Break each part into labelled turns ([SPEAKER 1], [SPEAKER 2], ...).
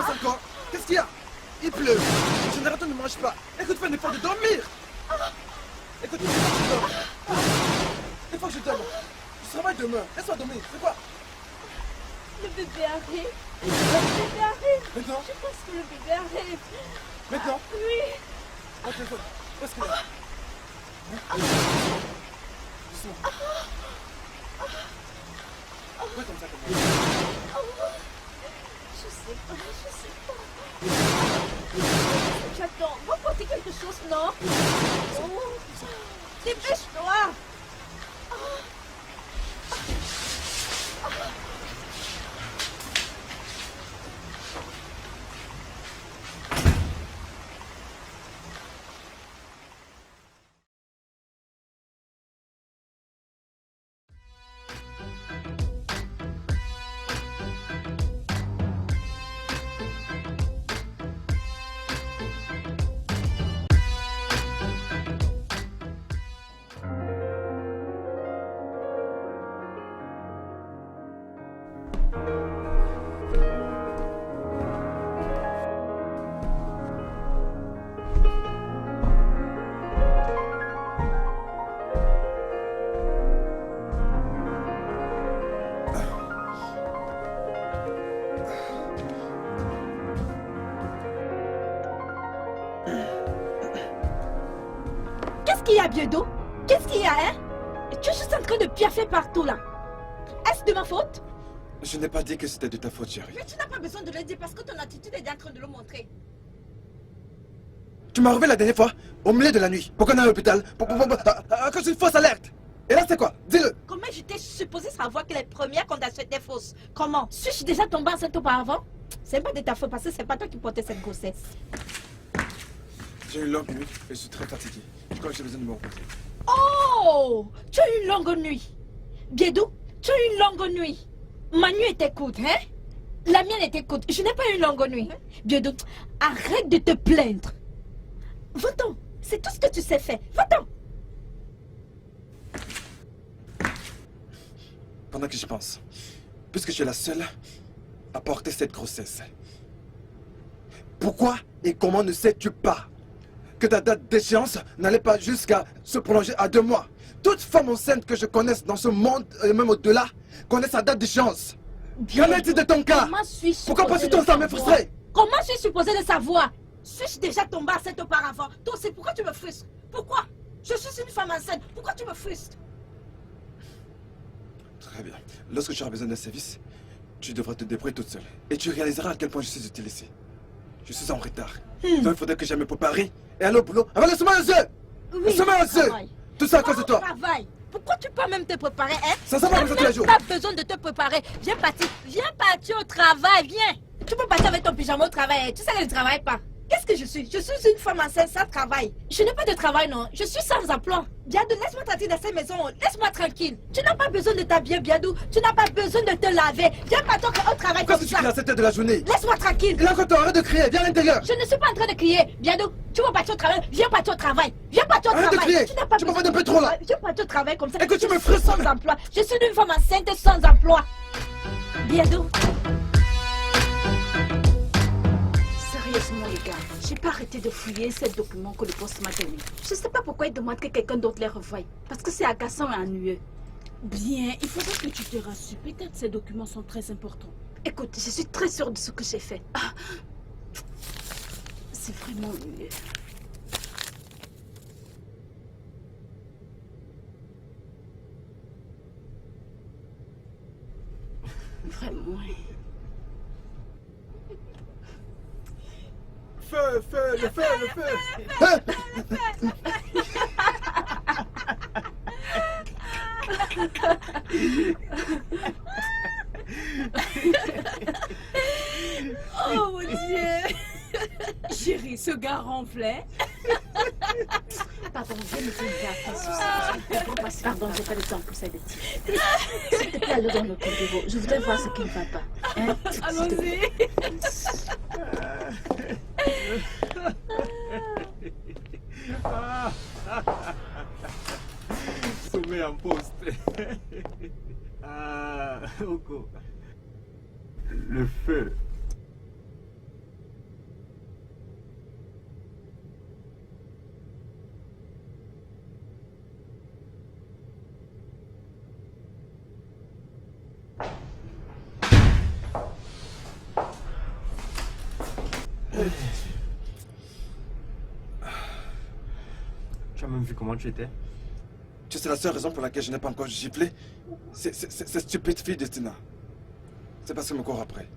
[SPEAKER 1] passe encore? Qu'est-ce qu'il y a? Il pleut. Le générateur ne marche pas. Écoute, fais un effort de dormir. Écoute, il faut que je dorme. Il faut que je dorme. Je travaille demain. Laisse-moi dormir. C'est quoi?
[SPEAKER 2] Le bébé arrive. Le bébé arrive.
[SPEAKER 1] Maintenant?
[SPEAKER 2] Je pense que le bébé arrive.
[SPEAKER 1] Maintenant?
[SPEAKER 2] Oui.
[SPEAKER 1] Mon téléphone. Où est-ce qu'il est? Doucement. Pourquoi comme ça comme ça?
[SPEAKER 2] Je sais pas, je sais pas. J'attends. Va porter quelque chose, non? Oh. Dépêche-toi. Qu'est-ce qu'il y a, Biedo? Qu'est-ce qu'il y a, hein? Tu es juste en train de piaffer partout, là. Est-ce de ma faute?
[SPEAKER 1] Je n'ai pas dit que c'était de ta faute, chérie.
[SPEAKER 2] Mais tu n'as pas besoin de le dire parce que ton attitude est en train de le montrer.
[SPEAKER 1] Tu m'as revu la dernière fois, au milieu de la nuit, pour qu'on aille à l'hôpital, à cause d'une fausse alerte. Et là, c'est quoi? Dis-le.
[SPEAKER 2] Comment j'étais supposée savoir que les premières condamnations étaient fausses? Comment? Suis-je déjà tombée enceinte auparavant? C'est pas de ta faute parce que c'est pas toi qui portais cette grossesse.
[SPEAKER 1] J'ai une longue nuit et je suis très fatigué. Je crois que j'ai besoin de me reposer.
[SPEAKER 2] Oh! Tu as eu une longue nuit. Biedou, tu as eu une longue nuit. Ma nuit était courte, hein? La mienne était courte. Je n'ai pas eu une longue nuit. Biedou, arrête de te plaindre. Va-t'en. C'est tout ce que tu sais faire. Va-t'en.
[SPEAKER 1] Pendant que j'y pense, puisque tu es la seule à porter cette grossesse, pourquoi et comment ne sais-tu pas que ta date d'échéance n'allait pas jusqu'à se prolonger à 2 mois? Toute femme enceinte que je connaisse dans ce monde et même au-delà connaît sa date d'échéance. Qu'en est-il de ton cas? Pourquoi passes-tu ton temps à me frustrer?
[SPEAKER 2] Comment suis-je supposée de savoir? Suis-je déjà tombée enceinte auparavant? Toi aussi, pourquoi tu me frustres? Pourquoi? Je suis une femme enceinte. Pourquoi tu me frustres?
[SPEAKER 1] Très bien. Lorsque tu auras besoin d'un service, tu devras te débrouiller toute seule. Et tu réaliseras à quel point je suis utilisé. Je suis en retard. Donc il faudrait que j'aille me préparer et aller au boulot avant le sommeil aux yeux.
[SPEAKER 2] Oui,
[SPEAKER 1] le sommeil aux yeux. Tout ça à cause de toi.
[SPEAKER 2] Travail. Pourquoi tu peux même te préparer, hein?
[SPEAKER 1] Ça va comme ça tous les jours.
[SPEAKER 2] Tu n'as pas besoin de te préparer. Viens partir au travail, viens. Tu peux partir avec ton pyjama au travail. Tu sais que je ne travaille pas. Qu'est-ce que je suis? Je suis une femme enceinte sans travail. Je n'ai pas de travail, non. Je suis sans emploi. Biadou, laisse-moi tranquille dans cette maison. Laisse-moi tranquille. Tu n'as pas besoin de t'habiller, Biadou. Tu n'as pas besoin de te laver. Viens partir au travail comme ça.
[SPEAKER 1] Qu'est-ce que tu cries à cette heure de la journée?
[SPEAKER 2] Laisse-moi tranquille.
[SPEAKER 1] Et là, quand tu arrêtes de crier, viens à l'intérieur.
[SPEAKER 2] Je ne suis pas en train de crier. Biadou, tu veux partir au travail? Viens partir au travail. Viens partir au
[SPEAKER 1] Arrête
[SPEAKER 2] travail.
[SPEAKER 1] de crier.
[SPEAKER 2] Tu n'as pas
[SPEAKER 1] Tu
[SPEAKER 2] besoin
[SPEAKER 1] m'en fais un peu trop là.
[SPEAKER 2] Viens partir au travail comme ça.
[SPEAKER 1] Écoute, tu me
[SPEAKER 2] Je suis
[SPEAKER 1] frustres.
[SPEAKER 2] sans emploi. Je suis une femme enceinte sans emploi. Biadou. Sérieusement, les gars, j'ai pas arrêté de fouiller ces documents que le poste m'a donné. Je sais pas pourquoi il demande que quelqu'un d'autre les revoie. Parce que c'est agaçant et ennuyeux.
[SPEAKER 3] Bien, il faudrait que tu te rassures. Peut-être ces documents sont très importants.
[SPEAKER 2] Écoute, je suis très sûre de ce que j'ai fait.
[SPEAKER 3] Ah, c'est vraiment ennuyeux. Vraiment.
[SPEAKER 1] Feu, feu, le feu, le feu.
[SPEAKER 3] Oh mon Dieu. Chérie, ce gars ronflait.
[SPEAKER 2] Pardon, je me suis dit pardon, j'ai pas le temps pour ça de dire. S'il te plaît, allons dans notre bureau. Je voudrais voir ce qui ne va pas. Hein?
[SPEAKER 3] Allons-y.
[SPEAKER 4] Sommet en poste. Ah, Oko. Le feu. Tu as même vu comment tu étais?
[SPEAKER 1] Tu sais la seule raison pour laquelle je n'ai pas encore giflé? C'est cette stupide fille de Tina. C'est parce qu'elle me court après.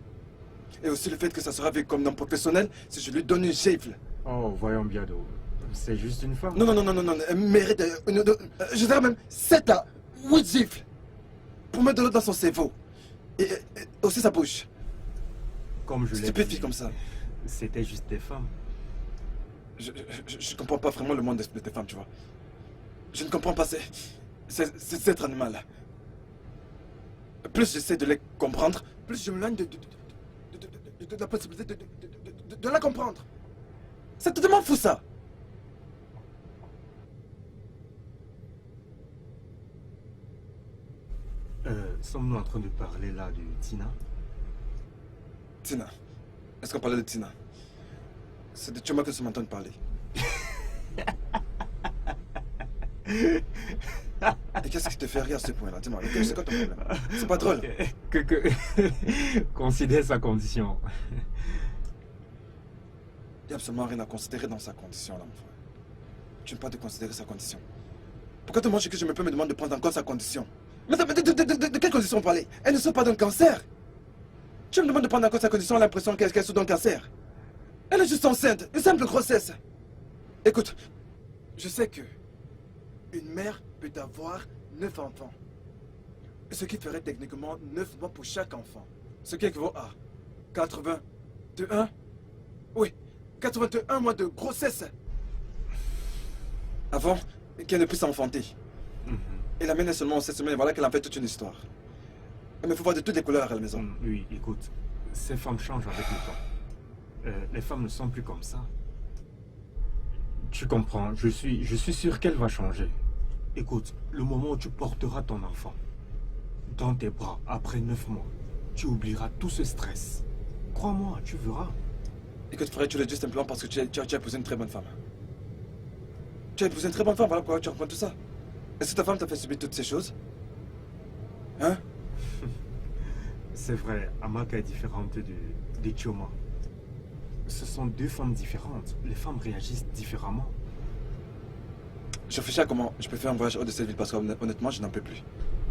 [SPEAKER 1] Et aussi le fait que ça sera vu comme non professionnel si je lui donne une gifle.
[SPEAKER 4] Oh, voyons Biado. C'est juste une femme.
[SPEAKER 1] Non, elle mérite je dirais même 7 à 8 gifles. Pour mettre de l'eau dans son cerveau. Et aussi sa bouche.
[SPEAKER 4] Comme je l'ai
[SPEAKER 1] Stupide
[SPEAKER 4] dit,
[SPEAKER 1] fille comme ça.
[SPEAKER 4] c'était juste des femmes.
[SPEAKER 1] Je comprends pas vraiment le monde d'esprit des femmes, tu vois. Je ne comprends pas cet être animal. Plus j'essaie de les comprendre, plus je me loigne de la possibilité de la comprendre. C'est totalement fou ça.
[SPEAKER 4] Sommes-nous en train de parler là de Tina?
[SPEAKER 1] Tina. Est-ce qu'on parlait de Tina? C'est de Chuma que je m'entends parler. Et qu'est-ce qui te fait rire à ce point-là? Dis-moi, c'est quoi ton problème? C'est pas drôle.
[SPEAKER 4] Considère sa condition.
[SPEAKER 1] Il n'y a absolument rien à considérer dans sa condition, là, mon frère. Tu ne peux pas te considérer sa condition. Pourquoi te manges que je me peux me demander de prendre en compte sa condition? Mais de quelle condition on parlait? Elle ne souffre pas d'un cancer. Tu me demandes de prendre en compte sa condition, l'impression qu'elle souffre d'un cancer. Elle est juste enceinte, une simple grossesse. Écoute, je sais que une mère peut avoir 9 enfants. Ce qui ferait techniquement 9 mois pour chaque enfant. Ce qui équivaut à 81. Oui, 81 mois de grossesse. Avant qu'elle ne puisse enfanter. Et la mienne est seulement en 7 semaines, voilà qu'elle en fait toute une histoire. Mais il faut voir de toutes les couleurs à la maison.
[SPEAKER 4] Oui, écoute, ces femmes changent avec le temps. Les femmes ne sont plus comme ça. Tu comprends, je suis sûr qu'elle va changer. Écoute, le moment où tu porteras ton enfant dans tes bras après 9 mois, tu oublieras tout ce stress. Crois-moi, tu verras.
[SPEAKER 1] Écoute frère, tu le dis simplement parce que tu as épousé une très bonne femme. Tu as épousé une très bonne femme, voilà pourquoi tu reprends tout ça. Est-ce que ta femme t'a fait subir toutes ces choses? Hein?
[SPEAKER 4] C'est vrai, Amaka est différente de Chioma. Ce sont deux femmes différentes. Les femmes réagissent différemment.
[SPEAKER 1] Je réfléchis à comment je peux faire un voyage hors de cette ville parce que honnêtement, je n'en peux plus.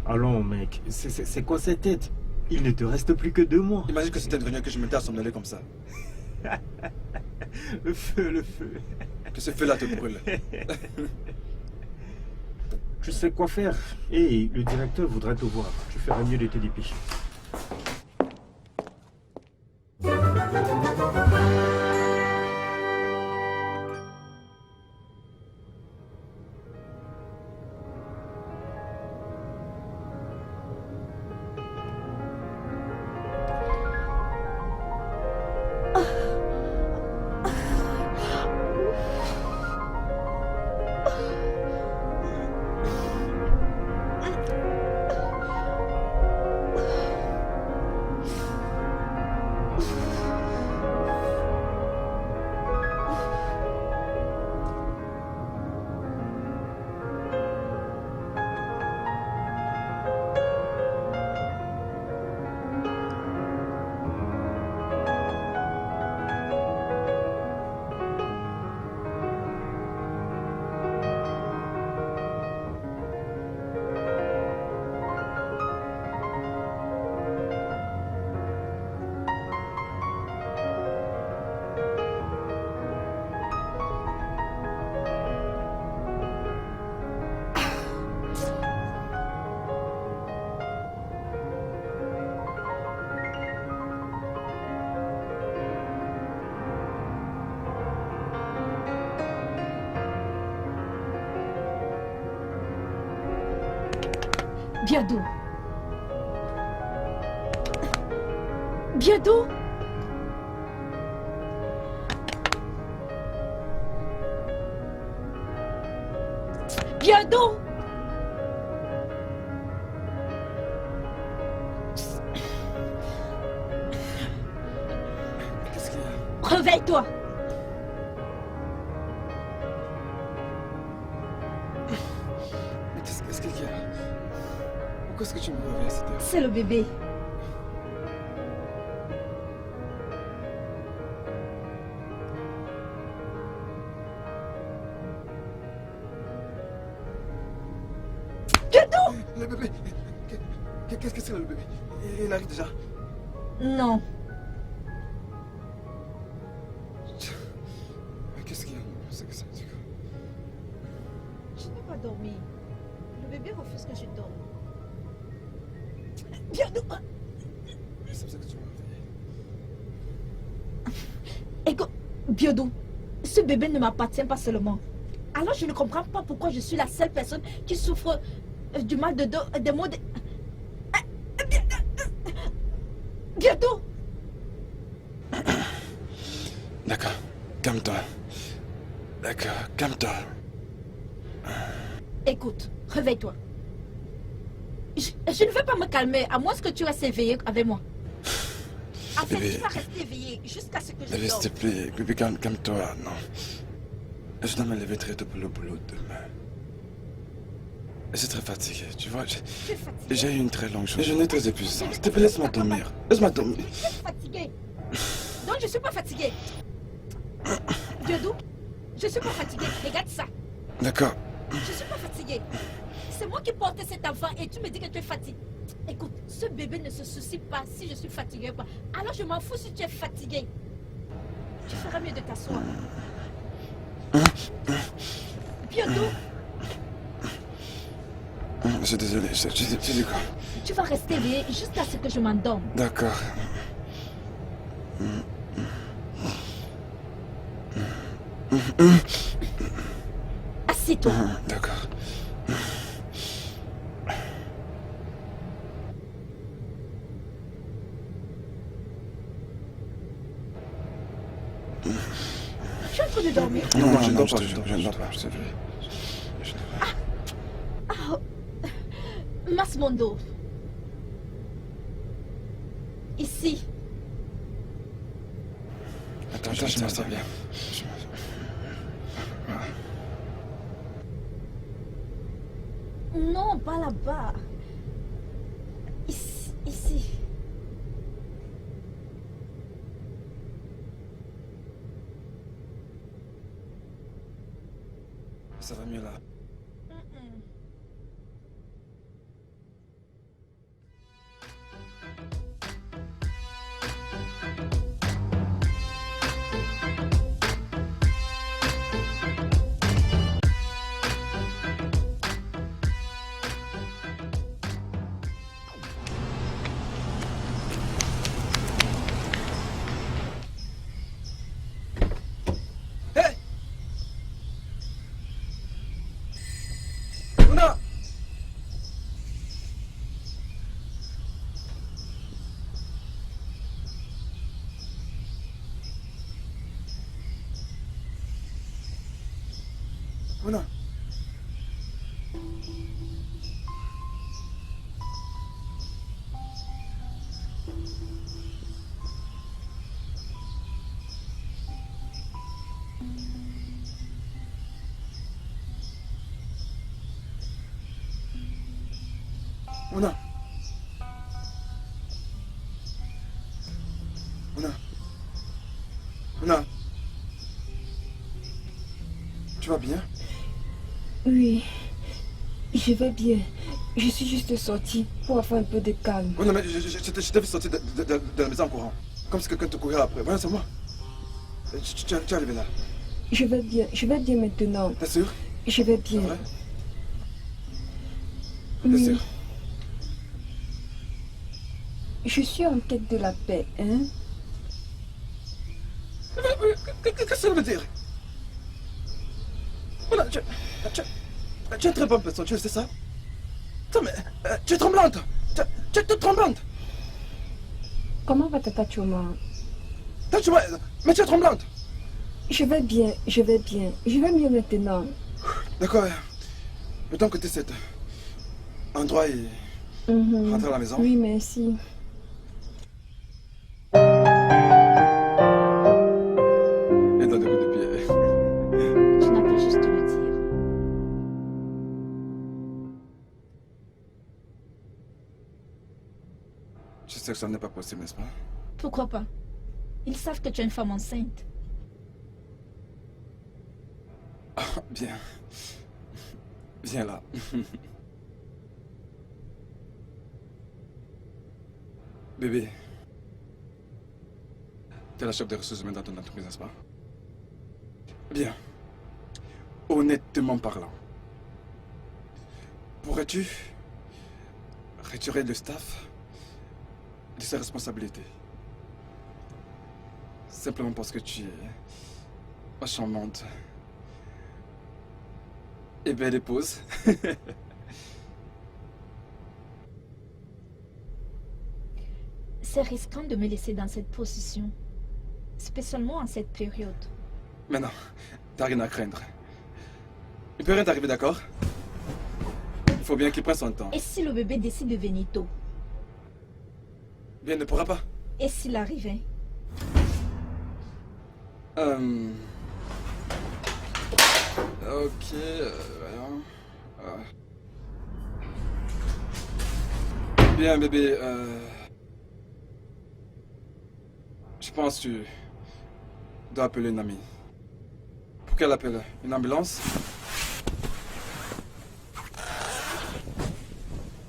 [SPEAKER 4] Allons mec, c'est quoi cette tête? Il ne te reste plus que 2 mois.
[SPEAKER 1] Imagine que c'était une réunion que je m'étais à somnoler comme ça.
[SPEAKER 4] Le feu, le feu.
[SPEAKER 1] Que ce feu-là te brûle.
[SPEAKER 4] Tu sais quoi faire? Et le directeur voudrait te voir. Tu ferais mieux de te dépêcher.
[SPEAKER 2] Biado. Biado. Biado.
[SPEAKER 1] Qu'est-ce qu'il y a?
[SPEAKER 2] Réveille-toi.
[SPEAKER 1] Mais qu'est-ce qu'il y a? Pourquoi est-ce que tu me réveilles à cette heure?
[SPEAKER 2] C'est le bébé.
[SPEAKER 1] Le bébé. Qu'est-ce que c'est le bébé? Il arrive déjà.
[SPEAKER 2] Non.
[SPEAKER 1] Qu'est-ce qu'il y a? C'est que ça.
[SPEAKER 2] Je n'ai pas dormi. Le bébé refuse que je dorme. Biodo.
[SPEAKER 1] C'est pour ça que tu m'as réveillé.
[SPEAKER 2] Écoute, Biodo, ce bébé ne m'appartient pas seulement. Alors je ne comprends pas pourquoi je suis la seule personne qui souffre du mal de dos, des maux de... Biodo.
[SPEAKER 1] D'accord, calme-toi. D'accord, calme-toi.
[SPEAKER 2] Écoute, réveille-toi. Je ne vais pas me calmer, à moins que tu restes éveillé avec moi. En fait,
[SPEAKER 1] Bébé.
[SPEAKER 2] tu vas rester éveillé jusqu'à ce que je
[SPEAKER 1] Bébé,
[SPEAKER 2] dorme.
[SPEAKER 1] s'il te plaît, bébé, calme-toi, non. Je dois me lever très tôt pour le boulot demain. Je suis très fatigué, tu vois.
[SPEAKER 2] Je suis fatiguée.
[SPEAKER 1] J'ai eu une très longue journée. Je n'ai très épuisant. S'il te plaît, laisse-moi dormir. Laisse-moi dormir.
[SPEAKER 2] Je suis fatiguée. Donc je suis pas fatiguée. Diodou, je suis pas fatiguée. Regarde ça.
[SPEAKER 1] D'accord.
[SPEAKER 2] Je suis pas fatiguée. C'est moi qui porte cet enfant et tu me dis que tu es fatiguée. Écoute, ce bébé ne se soucie pas si je suis fatiguée ou pas. Alors je m'en fous si tu es fatiguée. Tu ferais mieux de t'asseoir. Diodou,
[SPEAKER 1] Je suis désolé, je dis quoi?
[SPEAKER 2] tu vas rester éveillé jusqu'à ce que je m'endorme.
[SPEAKER 1] D'accord.
[SPEAKER 2] Assieds-toi.
[SPEAKER 1] D'accord.
[SPEAKER 2] Tu es en train de dormir.
[SPEAKER 1] Non, je ne dors pas, je ne dors pas, je te prie.
[SPEAKER 2] Masmondo. Ici.
[SPEAKER 1] Attends, je m'assois bien.
[SPEAKER 2] Non, pas là-bas. Ici. Ici.
[SPEAKER 1] Ça va mieux là. Hé! Luna! Luna! Luna! Luna! Luna! Tu vas bien?
[SPEAKER 5] Oui, je vais bien. Je suis juste sortie pour avoir un peu de calme.
[SPEAKER 1] Oui, non, mais je t'ai vu sortir de la maison en courant. Comme si quelqu'un te courait après. Voilà, c'est moi. Tu es arrivé là.
[SPEAKER 5] Je vais bien maintenant.
[SPEAKER 1] T'es sûr?
[SPEAKER 5] Je vais
[SPEAKER 1] C'est
[SPEAKER 5] bien.
[SPEAKER 1] vrai? T'es
[SPEAKER 5] Oui,
[SPEAKER 1] sûr?
[SPEAKER 5] je suis en quête de la paix, hein?
[SPEAKER 1] Qu'est-ce que ça veut dire? Voilà, tu es une très bonne personne, tu sais ça? Attends, mais tu es tremblante! Tu es toute tremblante!
[SPEAKER 5] Comment va Tata Choma?
[SPEAKER 1] Mais tu es tremblante!
[SPEAKER 5] Je vais bien, je vais bien. Je vais mieux maintenant.
[SPEAKER 1] D'accord, le temps que tu cet endroit et
[SPEAKER 5] Mhm.
[SPEAKER 1] rentrer à la maison.
[SPEAKER 5] Oui, merci.
[SPEAKER 1] Et dans des coups de pied.
[SPEAKER 2] Tu n'as qu'à juste le dire.
[SPEAKER 1] Je sais que ça n'est pas possible, n'est-ce pas?
[SPEAKER 2] Pourquoi pas? Ils savent que tu es une femme enceinte.
[SPEAKER 1] Bien. Viens là. Bébé, tu es la chef des ressources humaines dans ton entreprise, n'est-ce pas? Bien. Honnêtement parlant, pourrais-tu retirer le staff de ses responsabilités? Simplement parce que tu es charmante et belle épouse.
[SPEAKER 2] C'est risquant de me laisser dans cette position, spécialement en cette période.
[SPEAKER 1] Mais non, t'as rien à craindre. Il peut rien t'arriver, d'accord? Il faut bien qu'il prenne son temps.
[SPEAKER 2] Et si le bébé décide de venir tôt?
[SPEAKER 1] Bien, il ne pourra pas.
[SPEAKER 2] Et s'il arrivait?
[SPEAKER 1] Ok, voyons. Bien, bébé, je pense que tu dois appeler une amie. Pour qu'elle appelle une ambulance?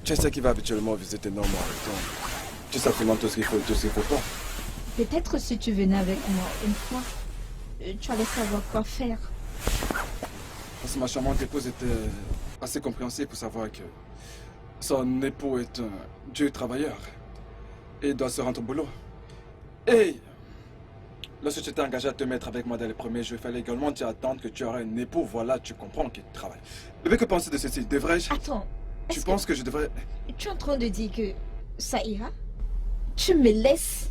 [SPEAKER 1] Tu sais qui va habituellement visiter Norma. Tu sais absolument tout ce qu'il faut et tout ce qu'il ne faut pas.
[SPEAKER 2] Peut-être si tu venais avec moi une fois, tu allais savoir quoi faire.
[SPEAKER 1] Parce que ma charmante épouse était assez compréhensive pour savoir que son époux est un dieu travailleur et doit se rendre au boulot. Et lorsque tu t'es engagé à te mettre avec moi dans les premiers jours, il fallait également t'y attendre que tu aurais un époux. Voilà, tu comprends qu'il travaille. Bébé, que penses-tu de ceci? Devrais-je?
[SPEAKER 2] Attends,
[SPEAKER 1] Tu penses que je devrais...
[SPEAKER 2] tu es en train de dire que ça ira? Tu me laisses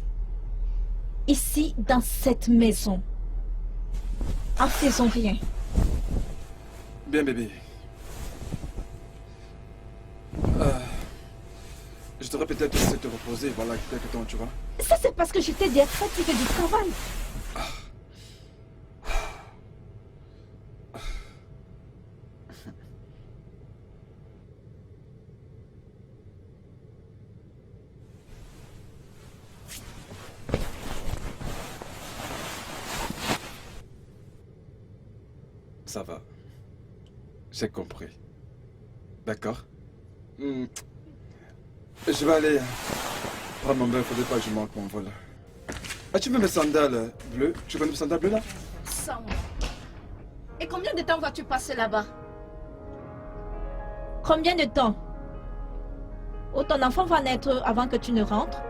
[SPEAKER 2] ici dans cette maison en faisant rien.
[SPEAKER 1] Bien, bébé. Je devrais peut-être laisser te reposer, voilà, quelque temps, tu vois.
[SPEAKER 2] Ça, c'est parce que j'étais déjà fatiguée du travail.
[SPEAKER 1] Ça va. J'ai compris. D'accord? Je vais aller prendre mon bain, il faudrait pas que je manque mon vol. As-tu vu mes sandales bleues? Tu connais mes sandales bleues là?
[SPEAKER 2] Sans moi. Et combien de temps vas-tu passer là-bas? Combien de temps? Ou ton enfant va naître avant que tu ne rentres?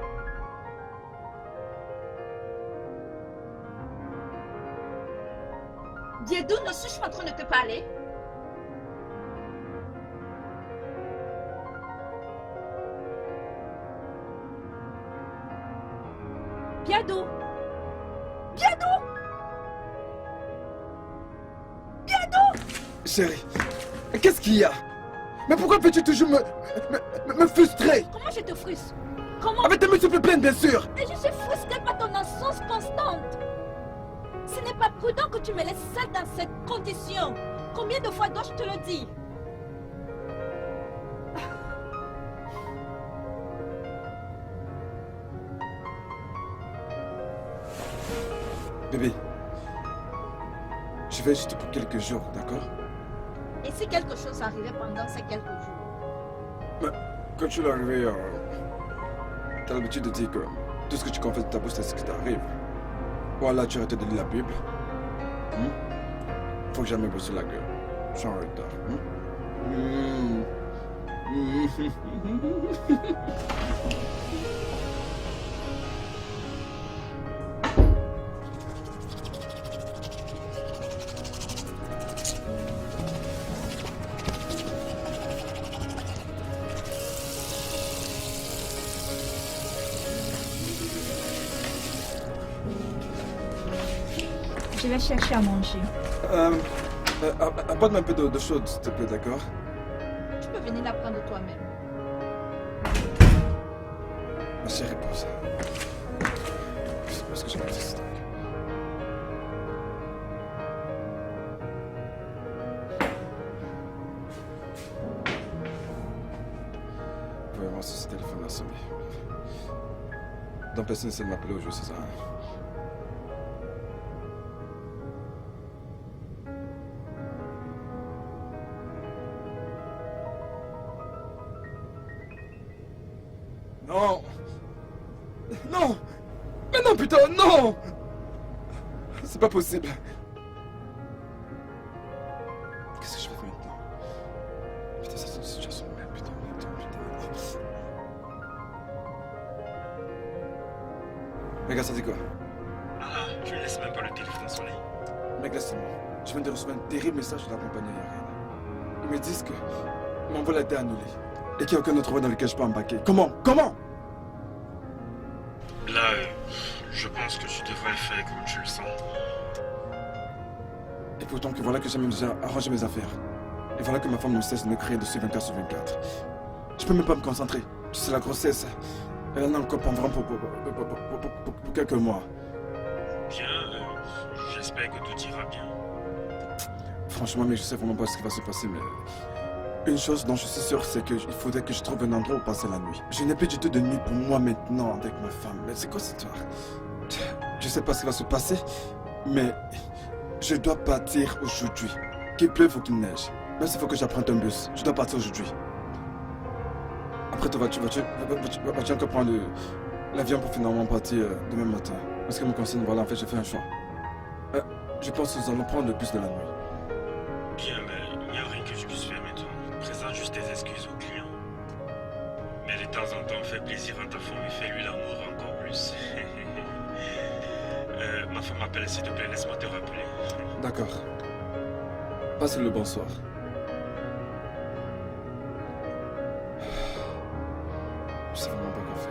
[SPEAKER 2] Diedou, ne suis-je pas en train de te parler? Biadou! Biadou! Biadou!
[SPEAKER 1] Chérie, qu'est-ce qu'il y a? Mais pourquoi peux-tu toujours me frustrer?
[SPEAKER 2] Comment je te frustre? Comment?
[SPEAKER 1] Avec tes multiples plaintes, bien sûr!
[SPEAKER 2] Et je suis frustrée par ton absence constante. Ce n'est pas prudent que tu me laisses seule dans cette condition. Combien de fois dois-je te le dire?
[SPEAKER 1] Bébé, je vais juste pour quelques jours, d'accord?
[SPEAKER 2] Et si quelque chose arrivait pendant ces quelques jours?
[SPEAKER 1] Mais quand tu l'es arrivé, t'as l'habitude de dire que tout ce que tu confesses de ta bouche, c'est ce qui t'arrive. Voilà, tu arrêtes de lire la Bible. Faut que jamais bosser la gueule. Je suis en retard.
[SPEAKER 2] Je vais chercher à manger.
[SPEAKER 1] Apporte-moi un peu d'eau chaude, s'il te plaît, d'accord?
[SPEAKER 2] Tu peux venir la prendre toi-même.
[SPEAKER 1] Ma chère épouse. C'est parce que je m'existe. Vous pouvez voir si ce téléphone a sonné. Donc personne n'essaie de m'appeler au jeu, c'est ça? Non! Non! Mais non, putain, non! C'est pas possible. Qu'est-ce que je fais maintenant? Putain, ça c'est une situation de merde, putain. Mais gars, ça dit quoi?
[SPEAKER 4] Ah, tu ne laisses même pas le téléphone sonner.
[SPEAKER 1] Mec, laisse-moi. Je viens de recevoir un terrible message de la compagnie aérienne. Ils me disent que mon vol a été annulé. Et qu'il n'y a aucun autre vol dans lequel je peux embarquer. Comment? Comment?
[SPEAKER 4] Là, je pense que tu devrais faire comme tu le sens.
[SPEAKER 1] Et pourtant que voilà que j'ai même déjà arrangé mes affaires. Et voilà que ma femme ne cesse de me crier dessus 24 sur 24. Je peux même pas me concentrer. Tu sais, la grossesse, elle en a encore pendant pour quelques mois.
[SPEAKER 4] Bien, j'espère que tout ira bien.
[SPEAKER 1] Franchement, mais je sais vraiment pas ce qui va se passer, mais... Une chose dont je suis sûr, c'est qu'il faudrait que je trouve un endroit où passer la nuit. Je n'ai plus du tout de nuit pour moi maintenant avec ma femme. Mais c'est quoi cette histoire? Je sais pas ce qui va se passer, mais... Je dois partir aujourd'hui. Qu'il pleuve ou qu'il neige. Même s'il faut que j'apprenne un bus, je dois partir aujourd'hui. Après, toi, vas-tu encore prendre l'avion pour finalement partir demain matin? En ce qui me concerne, voilà, en fait, j'ai fait un choix. Je pense que nous allons prendre le bus de la nuit.
[SPEAKER 4] Bien, mais il n'y a rien que je puisse faire maintenant. Présente juste tes excuses au client. Mais de temps en temps, fais plaisir à ta femme et fais-lui l'amour encore plus. Ma femme m'appelle, s'il te plaît, laisse-moi te rappeler.
[SPEAKER 1] D'accord. Passe le bonsoir. Je sais vraiment pas quoi faire.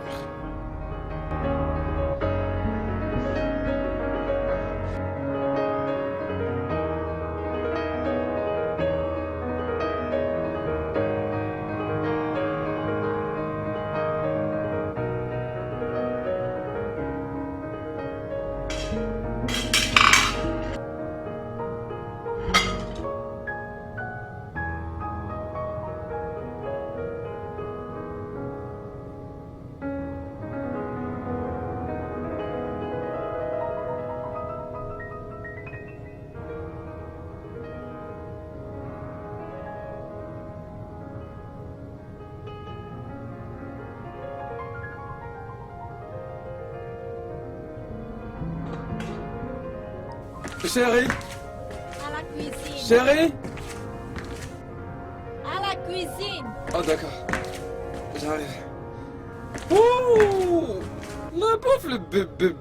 [SPEAKER 1] Chérie,
[SPEAKER 2] À la cuisine.
[SPEAKER 1] chérie.
[SPEAKER 2] À la cuisine.
[SPEAKER 1] Oh d'accord, j'arrive. Ouh, la pauvre le bébé.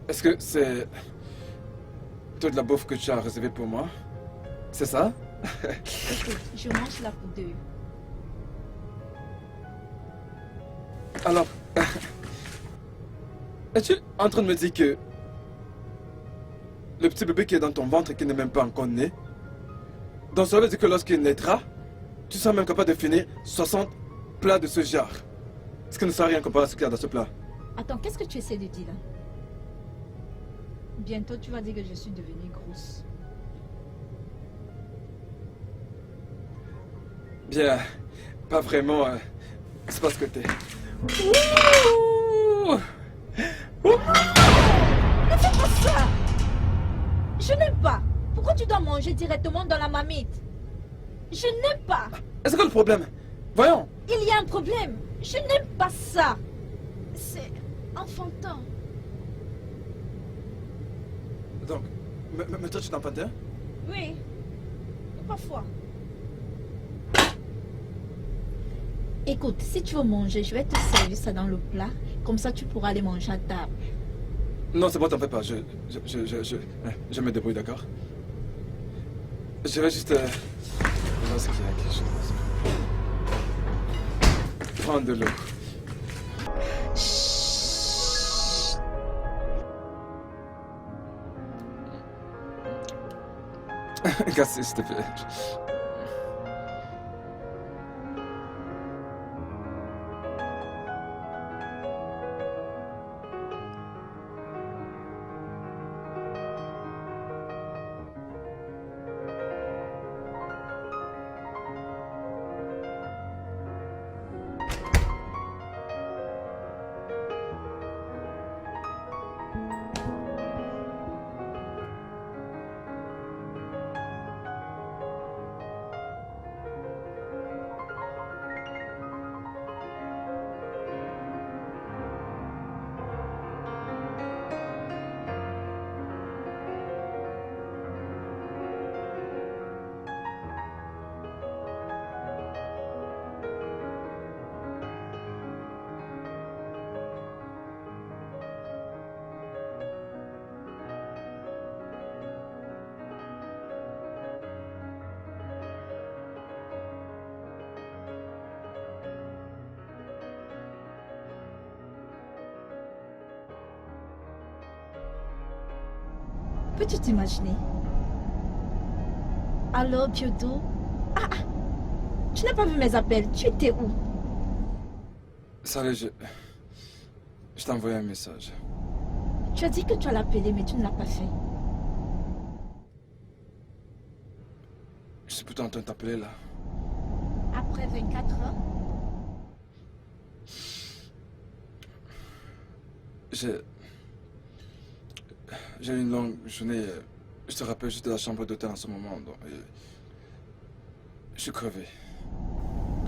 [SPEAKER 1] Est-ce que c'est toute la bouffe que tu as réservée pour moi? C'est ça?
[SPEAKER 2] Écoute, je mange là pour deux.
[SPEAKER 1] Alors, es-tu en train de me dire que le petit bébé qui est dans ton ventre et qui n'est même pas encore né, donc ça veut dire que lorsqu'il naîtra, tu seras même capable de finir 60 plats de ce genre? Ce qui ne sera rien comparé à ce qu'il y a dans ce plat.
[SPEAKER 2] Attends, qu'est-ce que tu essaies de dire là? Bientôt, tu vas dire que je suis devenue grosse.
[SPEAKER 1] Bien, pas vraiment. C'est parce que t'es. Ouh! Ouh!
[SPEAKER 2] Ne fais pas ça! Je n'aime pas. Pourquoi tu dois manger directement dans la marmite? Je n'aime pas.
[SPEAKER 1] Est-ce que le problème? Voyons.
[SPEAKER 2] Il y a un problème. Je n'aime pas ça. C'est enfantin.
[SPEAKER 1] Donc, mais toi tu t'en pas.
[SPEAKER 2] Oui. Parfois. Écoute, si tu veux manger, je vais te servir ça dans le plat. Comme ça, tu pourras aller manger à table.
[SPEAKER 1] Non, c'est bon, t'en fais pas. Je me débrouille, d'accord? Je vais juste. Voir ce qu'il y a quelque chose. Prendre de l'eau. Cassez, s'il te plaît.
[SPEAKER 2] Peux-tu t'imaginer? Allô, Biodo? Tu n'as pas vu mes appels. Tu étais où?
[SPEAKER 1] Salut, je t'ai envoyé un message.
[SPEAKER 2] Tu as dit que tu allais l'appeler, mais tu ne l'as pas fait.
[SPEAKER 1] Je suis plutôt en train de t'appeler là.
[SPEAKER 2] Après 24 heures?
[SPEAKER 1] J'ai eu une longue journée. Je te rappelle juste de la chambre d'hôtel en ce moment. Donc, je suis crevé.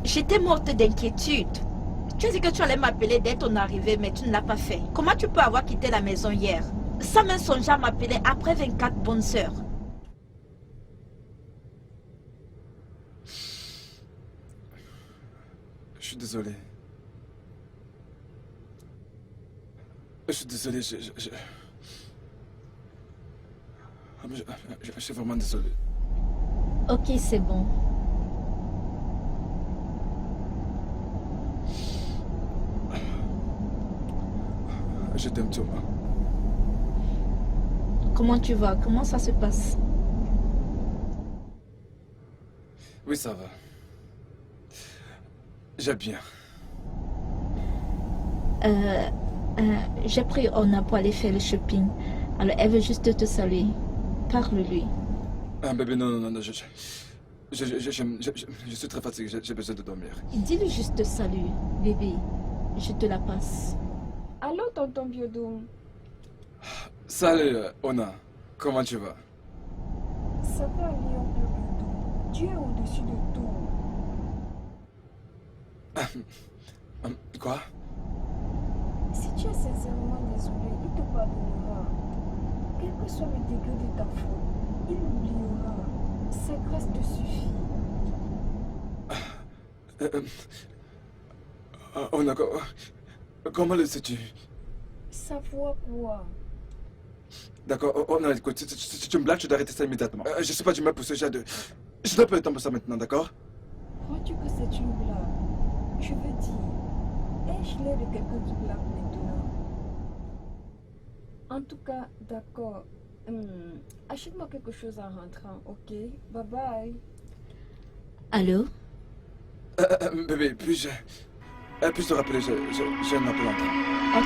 [SPEAKER 2] J'étais morte d'inquiétude. Tu as dit que tu allais m'appeler dès ton arrivée, mais tu ne l'as pas fait. Comment tu peux avoir quitté la maison hier sans même songer à m'appeler après 24 bonnes heures?
[SPEAKER 1] Je suis désolé. Je suis désolé, je suis vraiment désolé.
[SPEAKER 2] Ok, c'est bon.
[SPEAKER 1] Je t'aime, Thomas.
[SPEAKER 2] Comment tu vas? Comment ça se passe?
[SPEAKER 1] Oui, ça va. J'ai bien.
[SPEAKER 2] J'ai pris Ona pour aller faire le shopping. Alors, elle veut juste te saluer. Parle-lui.
[SPEAKER 1] Ah, bébé, non, je suis très fatigué, j'ai besoin de dormir.
[SPEAKER 2] Dis-lui juste salut, bébé. Je te la passe.
[SPEAKER 5] Allô, tonton Biodo?
[SPEAKER 1] Salut, Ona. Comment tu vas?
[SPEAKER 5] Ça va aller, oncle Biodo. Tu es au-dessus de tout.
[SPEAKER 1] Quoi?
[SPEAKER 5] Si tu es sincèrement désolé, il te pardonnera. Quel que soit le degré de ta faute, il oubliera. Sa grâce te suffit.
[SPEAKER 1] Ona, comment le sais-tu?
[SPEAKER 5] Savoir quoi?
[SPEAKER 1] D'accord, Ona, écoute, si tu me blagues, je dois arrêter ça immédiatement. Je sais pas du mal pour ce genre de... Je dois pas le temps pour ça maintenant, d'accord?
[SPEAKER 5] Crois-tu que c'est une blague? Je veux dire, ai-je l'air de quelqu'un qui blague maintenant? En tout cas, d'accord. Achète-moi quelque chose en rentrant, ok? Bye bye.
[SPEAKER 2] Allô?
[SPEAKER 1] Bébé, puis-je te rappeler, j'ai un appel en train.
[SPEAKER 2] Ok,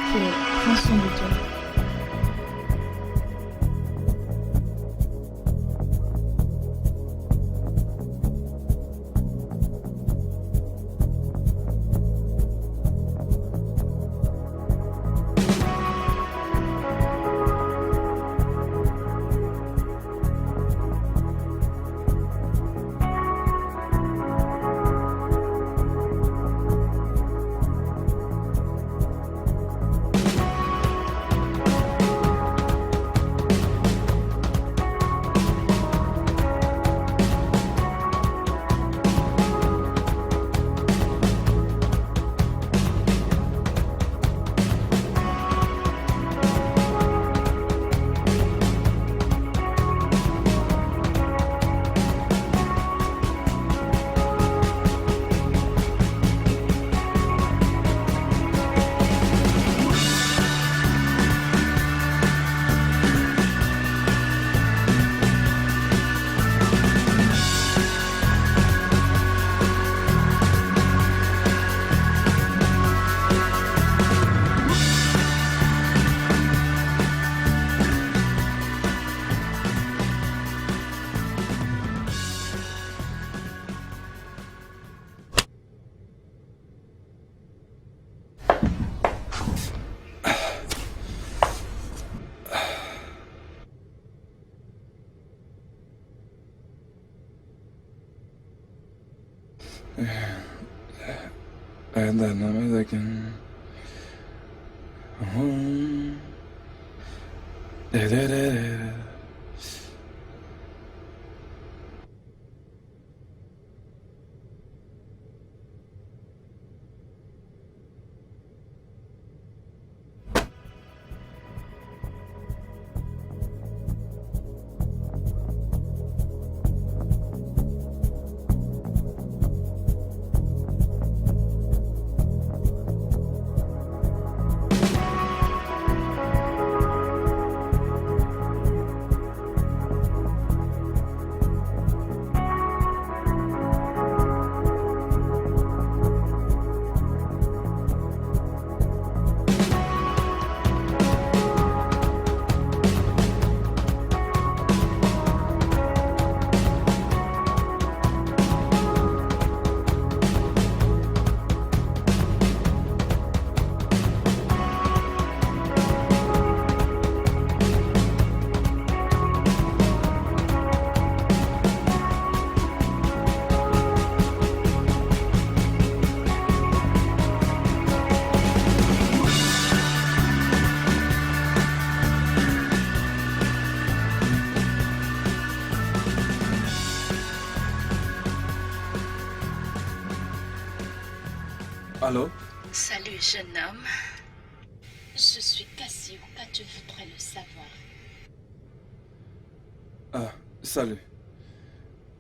[SPEAKER 2] prends soin de toi.
[SPEAKER 1] And then I'm looking home. Allô?
[SPEAKER 3] Salut, jeune homme. Je suis Cassiopeia, tu voudrais le savoir.
[SPEAKER 1] Ah, salut.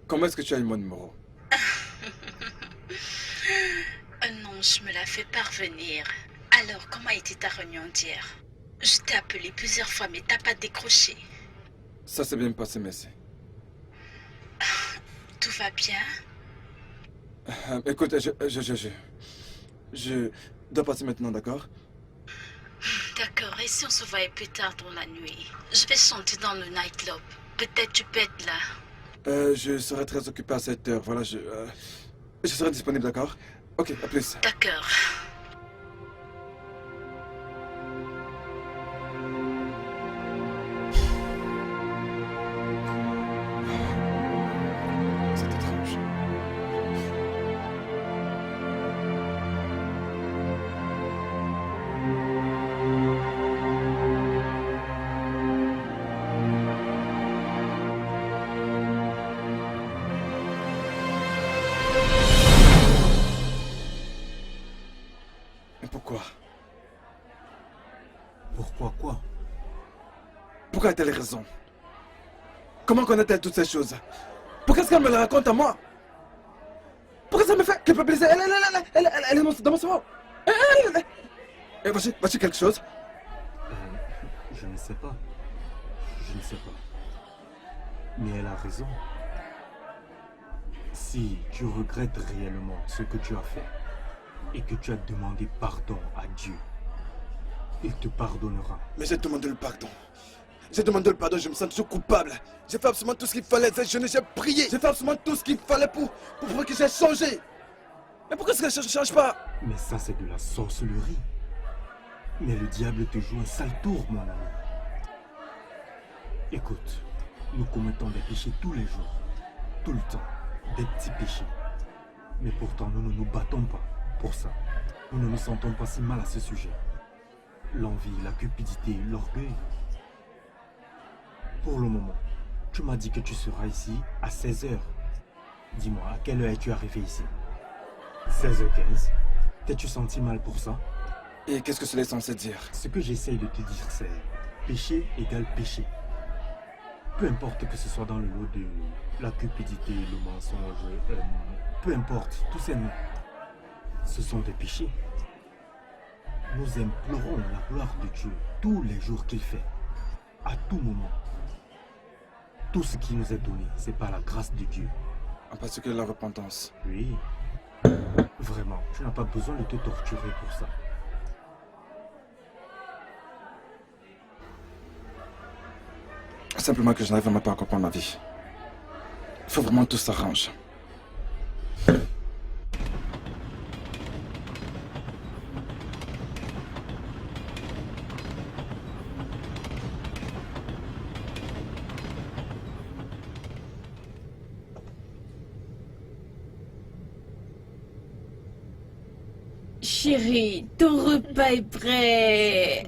[SPEAKER 1] Comment est-ce que tu as eu mon numéro?
[SPEAKER 3] Un ange me l'a fait parvenir. Alors, comment était ta réunion d'hier? Je t'ai appelé plusieurs fois, mais t'as pas décroché.
[SPEAKER 1] Ça s'est bien passé, merci.
[SPEAKER 3] Tout va bien?
[SPEAKER 1] Écoute, je dois passer maintenant, d'accord?
[SPEAKER 3] D'accord, et si on se voyait plus tard dans la nuit? Je vais chanter dans le nightclub. Peut-être tu peux être là.
[SPEAKER 1] Je serai très occupé à cette heure. Voilà, je serai disponible, d'accord? Ok, à plus.
[SPEAKER 3] D'accord.
[SPEAKER 1] C'est étrange. Et pourquoi?
[SPEAKER 4] Pourquoi quoi?
[SPEAKER 1] Pourquoi a-t-elle raison? Comment connaît-elle toutes ces choses? Pourquoi est-ce qu'elle me les raconte à moi? Pourquoi ça me fait culpabiliser? Elle est dans mon cerveau. Vas-tu quelque chose?
[SPEAKER 4] Je ne sais pas. Je ne sais pas. Mais elle a raison. Si tu regrettes réellement ce que tu as fait et que tu as demandé pardon à Dieu, il te pardonnera.
[SPEAKER 1] Mais j'ai demandé le pardon. J'ai demandé le pardon, je me sens toujours coupable. J'ai fait absolument tout ce qu'il fallait. J'ai prié. J'ai fait absolument tout ce qu'il fallait pour que j'ai changé. Mais pourquoi est-ce que je ne change pas?
[SPEAKER 4] Mais ça, c'est de la sorcellerie. Mais le diable te joue un sale tour, mon ami. Écoute, nous commettons des péchés tous les jours, tout le temps, des petits péchés. Mais pourtant, nous ne nous battons pas pour ça. Nous ne nous sentons pas si mal à ce sujet. L'envie, la cupidité, l'orgueil. Pour le moment, tu m'as dit que tu seras ici à 16h. Dis-moi, à quelle heure es-tu arrivé ici? 16h15. T'es-tu senti mal pour ça?
[SPEAKER 1] Et qu'est-ce que cela est censé dire?
[SPEAKER 4] Ce que j'essaye de te dire, c'est péché égale péché. Peu importe que ce soit dans le lot de la cupidité, le mensonge, peu importe, tous ces noms, ce sont des péchés. Nous implorons la gloire de Dieu tous les jours qu'il fait, à tout moment. Tout ce qui nous est donné, c'est par la grâce de Dieu.
[SPEAKER 1] En particulier la repentance.
[SPEAKER 4] Oui. Vraiment, tu n'as pas besoin de te torturer pour ça.
[SPEAKER 1] Simplement que je n'arrive vraiment pas à comprendre ma vie. Il faut vraiment que tout s'arrange.
[SPEAKER 3] Chérie, ton repas est prêt.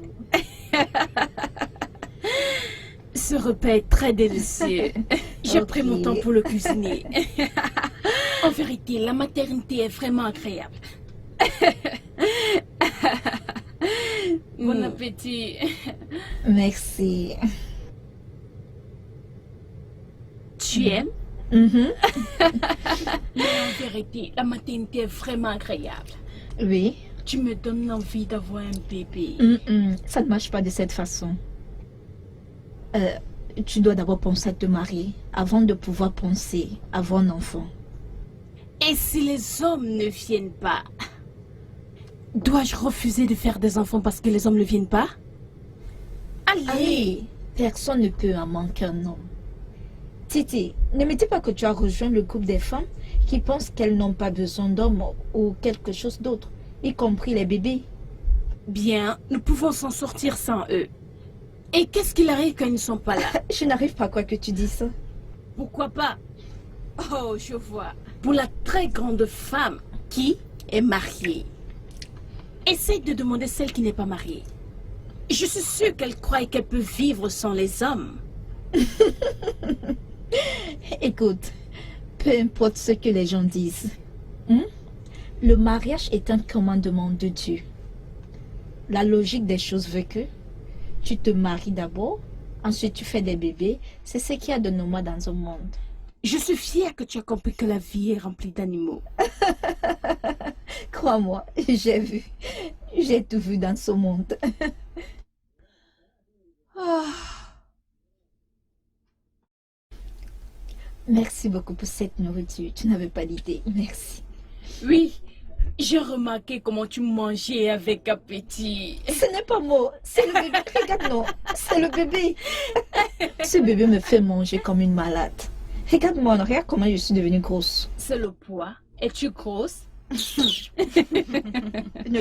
[SPEAKER 3] Ce repas est très délicieux. J'ai pris mon temps pour le cuisiner. En vérité, la maternité est vraiment agréable. Bon appétit.
[SPEAKER 2] Merci.
[SPEAKER 3] Tu aimes?
[SPEAKER 2] Mhm.
[SPEAKER 3] Mais en vérité, la maternité est vraiment agréable.
[SPEAKER 2] Oui.
[SPEAKER 3] Tu me donnes envie d'avoir un bébé.
[SPEAKER 2] Ça ne marche pas de cette façon. Tu dois d'abord penser à te marier avant de pouvoir penser à avoir un enfant.
[SPEAKER 3] Et si les hommes ne viennent pas? Dois-je refuser de faire des enfants parce que les hommes ne viennent pas? Allez!
[SPEAKER 2] Personne ne peut en manquer un homme. Titi, ne me dis pas que tu as rejoint le groupe des femmes qui pensent qu'elles n'ont pas besoin d'hommes ou quelque chose d'autre, y compris les bébés.
[SPEAKER 3] Bien, nous pouvons s'en sortir sans eux. Et qu'est-ce qu'il arrive quand ils ne sont pas là?
[SPEAKER 2] Je n'arrive pas à croire que tu dis ça.
[SPEAKER 3] Pourquoi pas? Oh, je vois. Pour la très grande femme qui est mariée. Essaye de demander celle qui n'est pas mariée. Je suis sûre qu'elle croit qu'elle peut vivre sans les hommes.
[SPEAKER 2] Écoute, peu importe ce que les gens disent, Le mariage est un commandement de Dieu. La logique des choses veut que tu te maries d'abord, ensuite tu fais des bébés. C'est ce qu'il y a de normal dans un monde.
[SPEAKER 3] Je suis fière que tu aies compris que la vie est remplie d'animaux.
[SPEAKER 2] Crois-moi, j'ai vu. J'ai tout vu dans ce monde. Merci beaucoup pour cette nourriture. Tu n'avais pas d'idée. Merci.
[SPEAKER 3] Oui, j'ai remarqué comment tu mangeais avec appétit.
[SPEAKER 2] Ce n'est pas moi, c'est le bébé. Regarde-moi, c'est le bébé. Ce bébé me fait manger comme une malade. Regarde-moi, regarde comment je suis devenue grosse.
[SPEAKER 3] C'est le poids. Es-tu grosse?
[SPEAKER 2] Ne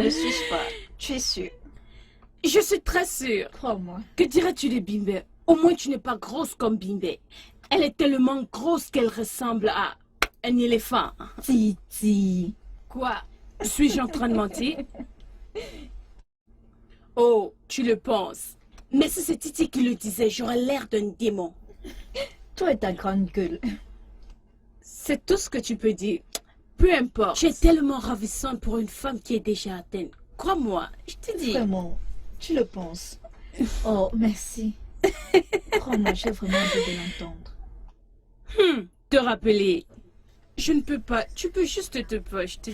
[SPEAKER 2] le suis-je pas? Tu es sûre?
[SPEAKER 3] Je suis très sûre.
[SPEAKER 2] Crois-moi.
[SPEAKER 3] Que dirais-tu de Bimbe? Au moins tu n'es pas grosse comme Bimbe. Elle est tellement grosse qu'elle ressemble à un éléphant.
[SPEAKER 2] Titi.
[SPEAKER 3] Quoi? Suis-je en train de mentir? Oh, tu le penses. Mais si c'est Titi qui le disait, j'aurais l'air d'un démon.
[SPEAKER 2] Toi et ta grande gueule.
[SPEAKER 3] C'est tout ce que tu peux dire. Peu importe. Tu es tellement ravissante pour une femme qui est déjà atteinte. Crois-moi, je te dis.
[SPEAKER 2] Vraiment, tu le penses. Oh, merci. Crois-moi, j'ai vraiment envie de l'entendre.
[SPEAKER 3] Te rappeler. Je ne peux pas. Tu peux juste te projeter.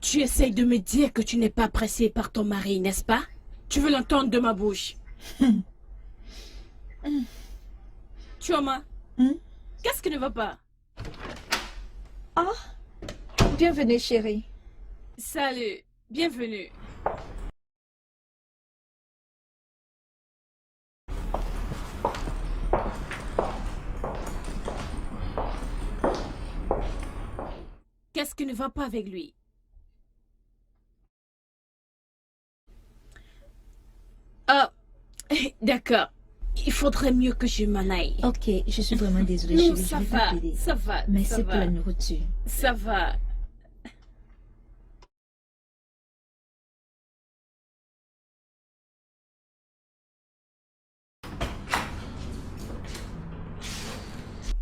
[SPEAKER 3] Tu essayes de me dire que tu n'es pas pressée par ton mari, n'est-ce pas? Tu veux l'entendre de ma bouche. Chioma, qu'est-ce qui ne va pas?
[SPEAKER 2] Ah, bienvenue chérie.
[SPEAKER 3] Salut, bienvenue. Qu'est-ce qui ne va pas avec lui? Ah, d'accord. Il faudrait mieux que je m'en aille.
[SPEAKER 2] Ok, je suis vraiment désolée
[SPEAKER 3] Non,
[SPEAKER 2] chérie,
[SPEAKER 3] ça
[SPEAKER 2] je vais
[SPEAKER 3] va,
[SPEAKER 2] t'appeler.
[SPEAKER 3] ça va.
[SPEAKER 2] Mais
[SPEAKER 3] ça
[SPEAKER 2] c'est pour
[SPEAKER 3] va.
[SPEAKER 2] la nourriture.
[SPEAKER 3] Ça va.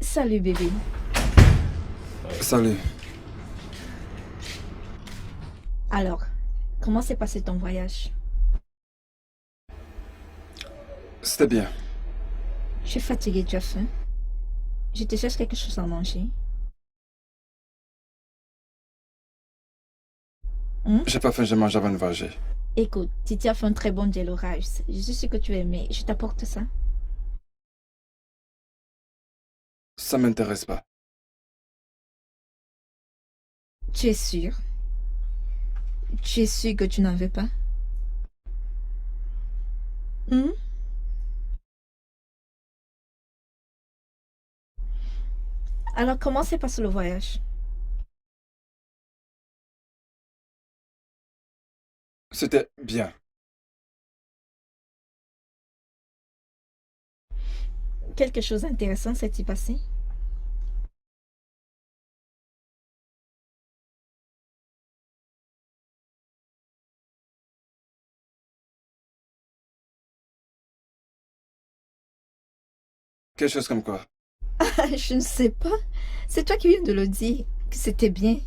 [SPEAKER 2] Salut bébé.
[SPEAKER 1] Salut.
[SPEAKER 2] Alors, comment s'est passé ton voyage?
[SPEAKER 1] C'était bien.
[SPEAKER 2] Je suis fatiguée, tu as faim? Je te cherche quelque chose à manger.
[SPEAKER 1] J'ai pas faim, j'ai mangé avant de voyager.
[SPEAKER 2] Écoute, Titi a fait un très bon jello rice. Je suis sûre que tu aimais. Je t'apporte ça.
[SPEAKER 1] Ça m'intéresse pas.
[SPEAKER 2] Tu es sûr? Tu es sûr que tu n'en veux pas? Alors, comment s'est passé le voyage?
[SPEAKER 1] C'était bien.
[SPEAKER 2] Quelque chose d'intéressant s'est-il passé?
[SPEAKER 1] Quelque chose comme quoi?
[SPEAKER 2] Je ne sais pas. C'est toi qui viens de le dire, que c'était bien.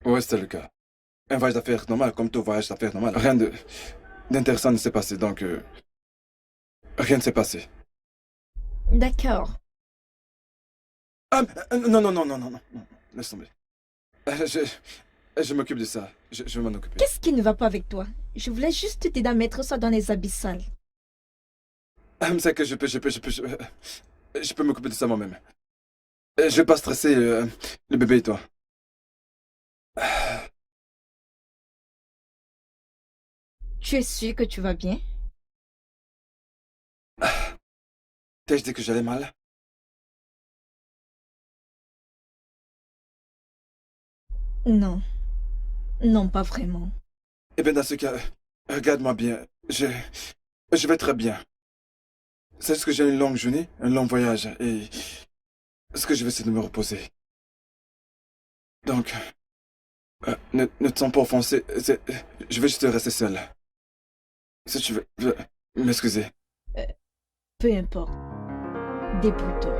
[SPEAKER 1] Ouais, c'était le cas. Un voyage d'affaires normal, comme tout voyage d'affaires normal. Rien d'intéressant ne s'est passé, donc rien ne s'est passé.
[SPEAKER 2] D'accord.
[SPEAKER 1] Ah, non, non, non, non, non, non. Laisse tomber. Je m'occupe de ça. Je vais m'en occuper.
[SPEAKER 2] Qu'est-ce qui ne va pas avec toi? Je voulais juste t'aider à mettre ça dans les habits sales.
[SPEAKER 1] C'est que je peux m'occuper de ça moi-même. Je vais pas stresser le bébé et toi.
[SPEAKER 2] Tu es sûr que tu vas bien?
[SPEAKER 1] T'as dit que j'allais mal?
[SPEAKER 2] Non. Non, pas vraiment.
[SPEAKER 1] Eh bien, dans ce cas, regarde-moi bien. Je vais très bien. C'est juste que j'ai une longue journée, un long voyage, et ce que je veux, c'est de me reposer. Donc, ne te sens pas offensé. Je vais juste rester seul. Si tu veux m'excuser.
[SPEAKER 2] Peu importe. Débrouille-toi.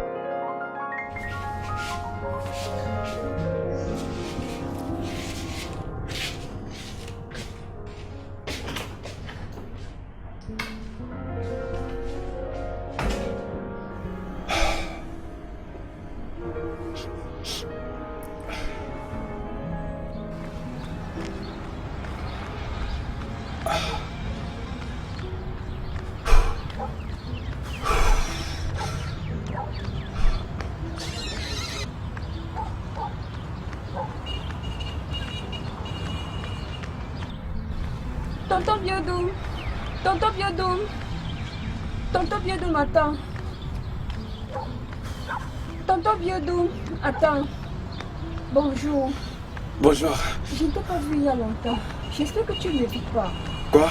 [SPEAKER 5] Tonton Biodoum. Tonton Biodoum. Tonton Biodoum, attends. Tonton Biodoum, attends. Bonjour.
[SPEAKER 1] Bonjour.
[SPEAKER 5] Je ne t'ai pas vu il y a longtemps. J'espère que tu ne m'évites pas.
[SPEAKER 1] Quoi?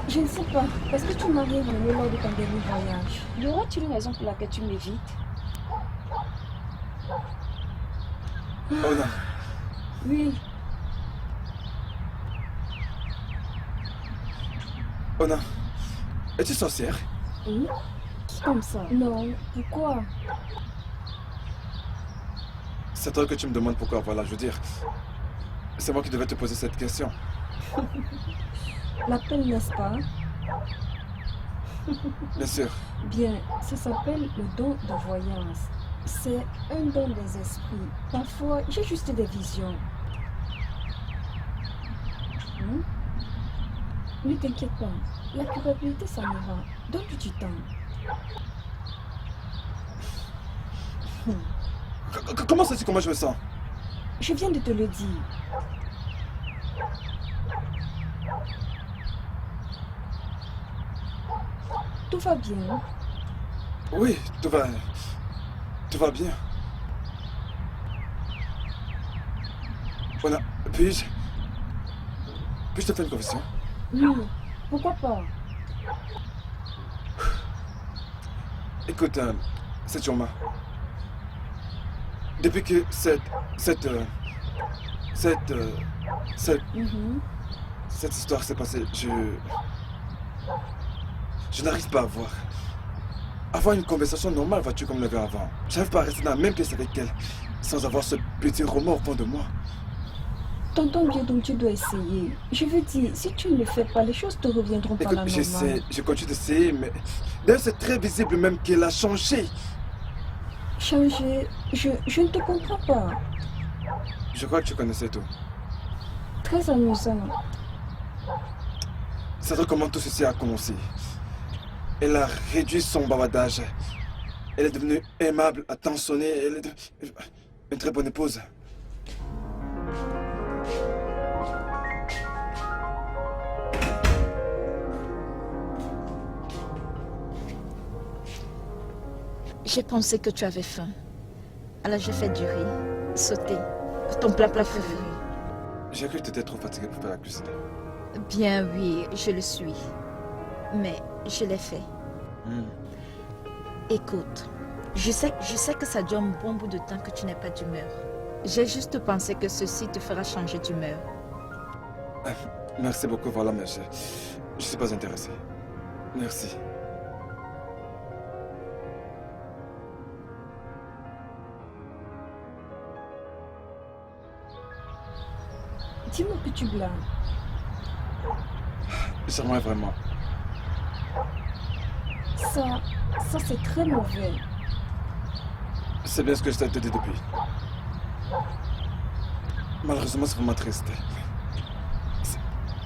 [SPEAKER 5] Je ne sais pas, parce que tu m'as rien ramené lors de ton dernier voyage. Y aura-t-il une raison pour laquelle tu m'évites?
[SPEAKER 1] Oh non.
[SPEAKER 5] Oui.
[SPEAKER 1] Oh non. Es-tu sorcière?
[SPEAKER 5] Oui? Qui comme ça? Non, pourquoi?
[SPEAKER 1] C'est toi que tu me demandes pourquoi, voilà, je veux dire. C'est moi qui devais te poser cette question.
[SPEAKER 5] L'appel, n'est-ce pas?
[SPEAKER 1] Bien sûr.
[SPEAKER 5] Bien, ça s'appelle le don de voyance. C'est un don des esprits. Parfois, j'ai juste des visions. Ne t'inquiète pas, la culpabilité s'en ira. Donne-lui du temps.
[SPEAKER 1] Comment sais-tu comment je me sens?
[SPEAKER 5] Je viens de te le dire. Tout va bien.
[SPEAKER 1] Oui, tout va bien. Voilà, puis-je te faire une confession?
[SPEAKER 5] Oui, pourquoi pas?
[SPEAKER 1] Écoute, c'est Joma. Depuis que cette histoire s'est passée, je n'arrive pas à avoir une conversation normale, vois-tu, comme on l'avait avant. J'arrive pas à rester dans la même pièce avec elle, sans avoir ce petit roman au fond de moi.
[SPEAKER 5] Tonton Biodoum, tu dois essayer. Je veux dire, si tu ne le fais pas, les choses te reviendront par la
[SPEAKER 1] Écoute,
[SPEAKER 5] normale.
[SPEAKER 1] j'essaie, je continue d'essayer, mais d'ailleurs c'est très visible même qu'elle a changé.
[SPEAKER 5] Changer? Je ne te comprends pas.
[SPEAKER 1] Je crois que tu connaissais tout.
[SPEAKER 5] Très amusant.
[SPEAKER 1] C'est vrai comment tout ceci a commencé. Elle a réduit son bavardage. Elle est devenue aimable, attentionnée. Elle est une très bonne épouse.
[SPEAKER 2] J'ai pensé que tu avais faim. Alors j'ai fait du riz, sauté, ton plat préféré.
[SPEAKER 1] J'ai cru que tu étais trop fatiguée pour faire la cuisine.
[SPEAKER 2] Bien oui, je le suis. Mais je l'ai fait. Écoute, je sais que ça dure un bon bout de temps que tu n'es pas d'humeur. J'ai juste pensé que ceci te fera changer d'humeur.
[SPEAKER 1] Merci beaucoup, voilà, mais je suis pas intéressé. Merci.
[SPEAKER 5] Dis-moi que tu blâmes.
[SPEAKER 1] J'aimerais vraiment.
[SPEAKER 5] Ça c'est très mauvais.
[SPEAKER 1] C'est bien ce que je t'ai dit depuis. Malheureusement, c'est vraiment triste.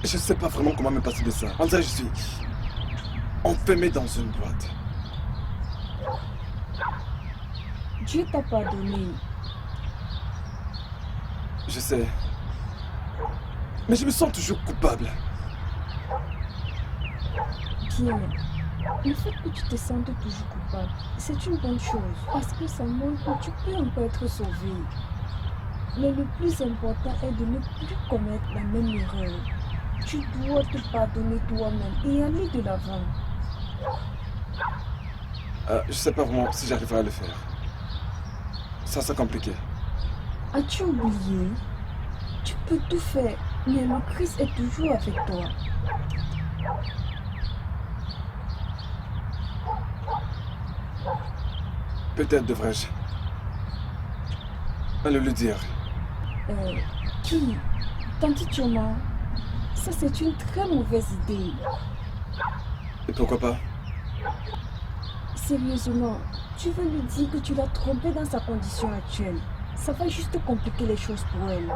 [SPEAKER 1] Je ne sais pas vraiment comment me passer de ça. On dirait que je suis enfermé dans une boîte.
[SPEAKER 5] Dieu t'a pardonné.
[SPEAKER 1] Je sais. Mais je me sens toujours coupable.
[SPEAKER 5] Bien. Le fait que tu te sentes toujours coupable, c'est une bonne chose. Parce que ça montre que tu peux encore être sauvé. Mais le plus important est de ne plus commettre la même erreur. Tu dois te pardonner toi-même et aller de l'avant.
[SPEAKER 1] Je sais pas vraiment si j'arriverai à le faire. Ça, c'est compliqué.
[SPEAKER 5] As-tu oublié? Tu peux tout faire, mais le Christ est toujours avec toi.
[SPEAKER 1] Peut-être devrais-je le lui dire.
[SPEAKER 5] Qui? Tanti Choma? Ça, c'est une très mauvaise idée.
[SPEAKER 1] Et pourquoi pas?
[SPEAKER 5] Sérieusement, tu veux lui dire que tu l'as trompée dans sa condition actuelle. Ça va juste compliquer les choses pour elle.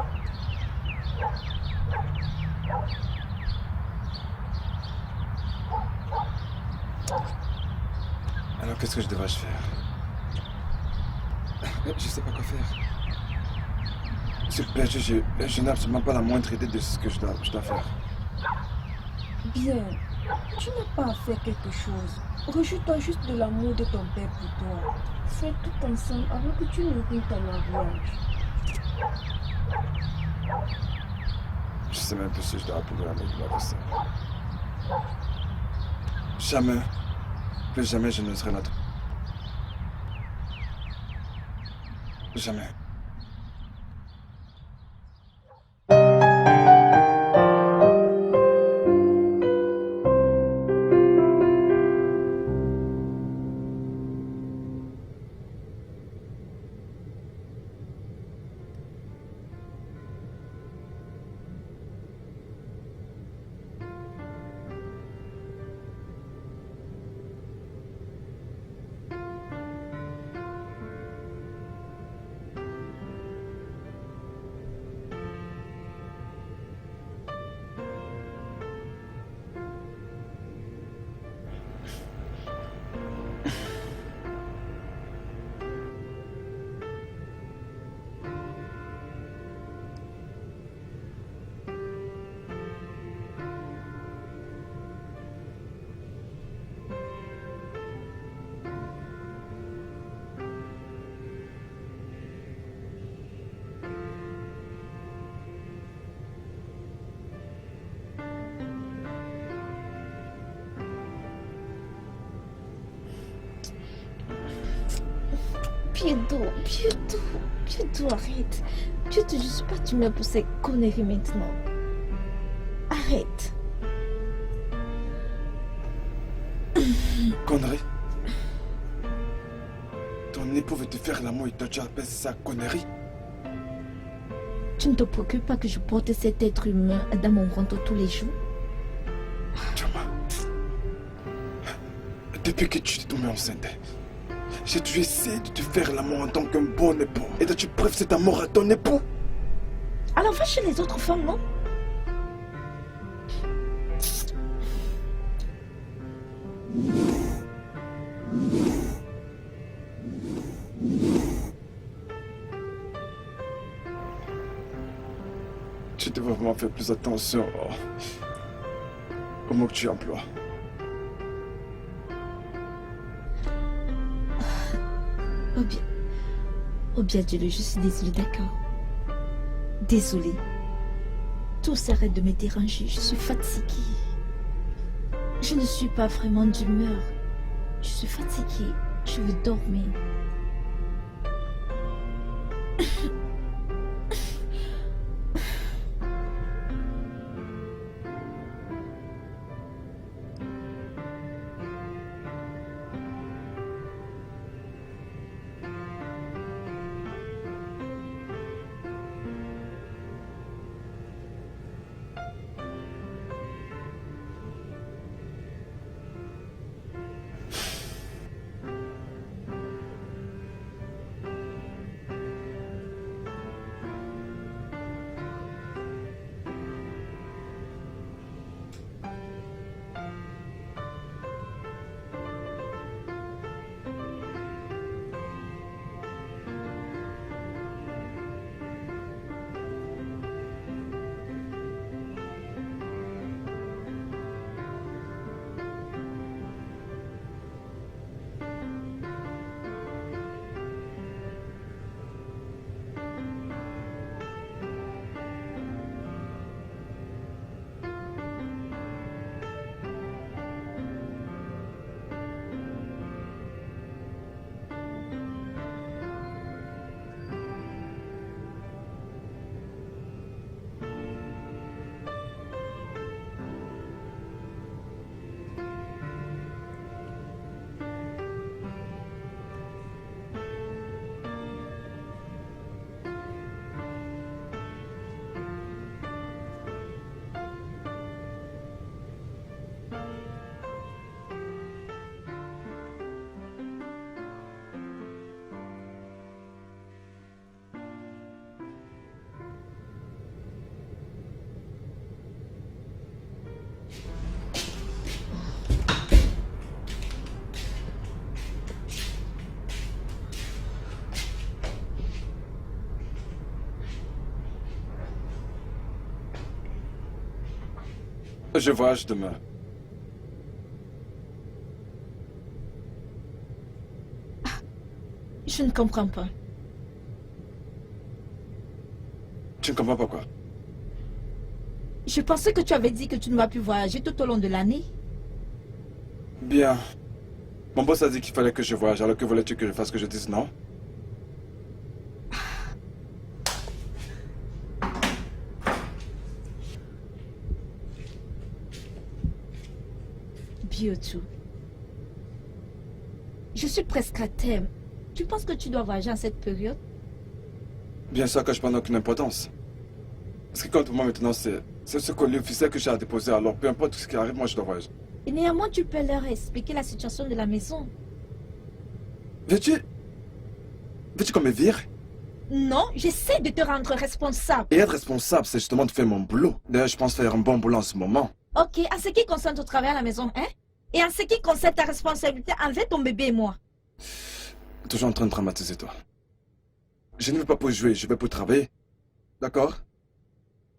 [SPEAKER 1] Alors qu'est-ce que je devrais faire? Je sais pas quoi faire. S'il te plaît, je n'ai absolument pas la moindre idée de ce que je dois faire.
[SPEAKER 5] Bien, tu n'as pas à faire quelque chose. Rejette-toi juste de l'amour de ton père pour toi. Faites tout ensemble avant que tu ne ruines ton mariage.
[SPEAKER 1] Je sais même plus si je dois appeler la de ça. Jamais, plus jamais je ne serai là. Jamais.
[SPEAKER 2] Piedot, arrête. Je suis pas d'humeur pour ces conneries maintenant. Arrête.
[SPEAKER 1] Connerie? Ton époux veut te faire l'amour et toi tu appelles ça connerie?
[SPEAKER 2] Tu ne te préoccupes pas que je porte cet être humain dans mon ventre tous les jours?
[SPEAKER 1] Chama, depuis que tu t'es tombée enceinte, j'ai toujours essayé de te faire l'amour en tant qu'un bon époux. Et toi tu prêves cet amour à ton époux?
[SPEAKER 2] Alors va chez les autres femmes, non?
[SPEAKER 1] Tu devrais vraiment faire plus attention aux mots que tu emploies.
[SPEAKER 2] Oh bien Dieu, je suis désolée, d'accord? Désolée. Tout s'arrête de me déranger, je suis fatiguée. Je ne suis pas vraiment d'humeur. Je suis fatiguée, je veux dormir.
[SPEAKER 1] Je voyage demain.
[SPEAKER 2] Je ne comprends pas.
[SPEAKER 1] Tu ne comprends pas quoi?
[SPEAKER 2] Je pensais que tu avais dit que tu ne vas plus voyager tout au long de l'année.
[SPEAKER 1] Bien. Mon boss a dit qu'il fallait que je voyage, alors que voulais-tu que je fasse que je dise non?
[SPEAKER 2] Biotu. Je suis presque à terme. Tu penses que tu dois voyager en cette période?
[SPEAKER 1] Bien sûr que je prends aucune importance. Ce qui compte pour moi maintenant, c'est ce colis officiel que j'ai à déposer. Alors, peu importe ce qui arrive, moi je dois voyager.
[SPEAKER 2] Et néanmoins, tu peux leur expliquer la situation de la maison.
[SPEAKER 1] Veux-tu qu'on me vire?
[SPEAKER 2] Non, j'essaie de te rendre responsable.
[SPEAKER 1] Et être responsable, c'est justement de faire mon boulot. D'ailleurs, je pense faire un bon boulot en ce moment.
[SPEAKER 2] Ok, en ce qui concerne ton travail à la maison, hein? Et en ce qui concerne ta responsabilité envers ton bébé et moi.
[SPEAKER 1] Toujours en train de dramatiser, toi. Je ne veux pas pour jouer, je veux pour travailler. D'accord?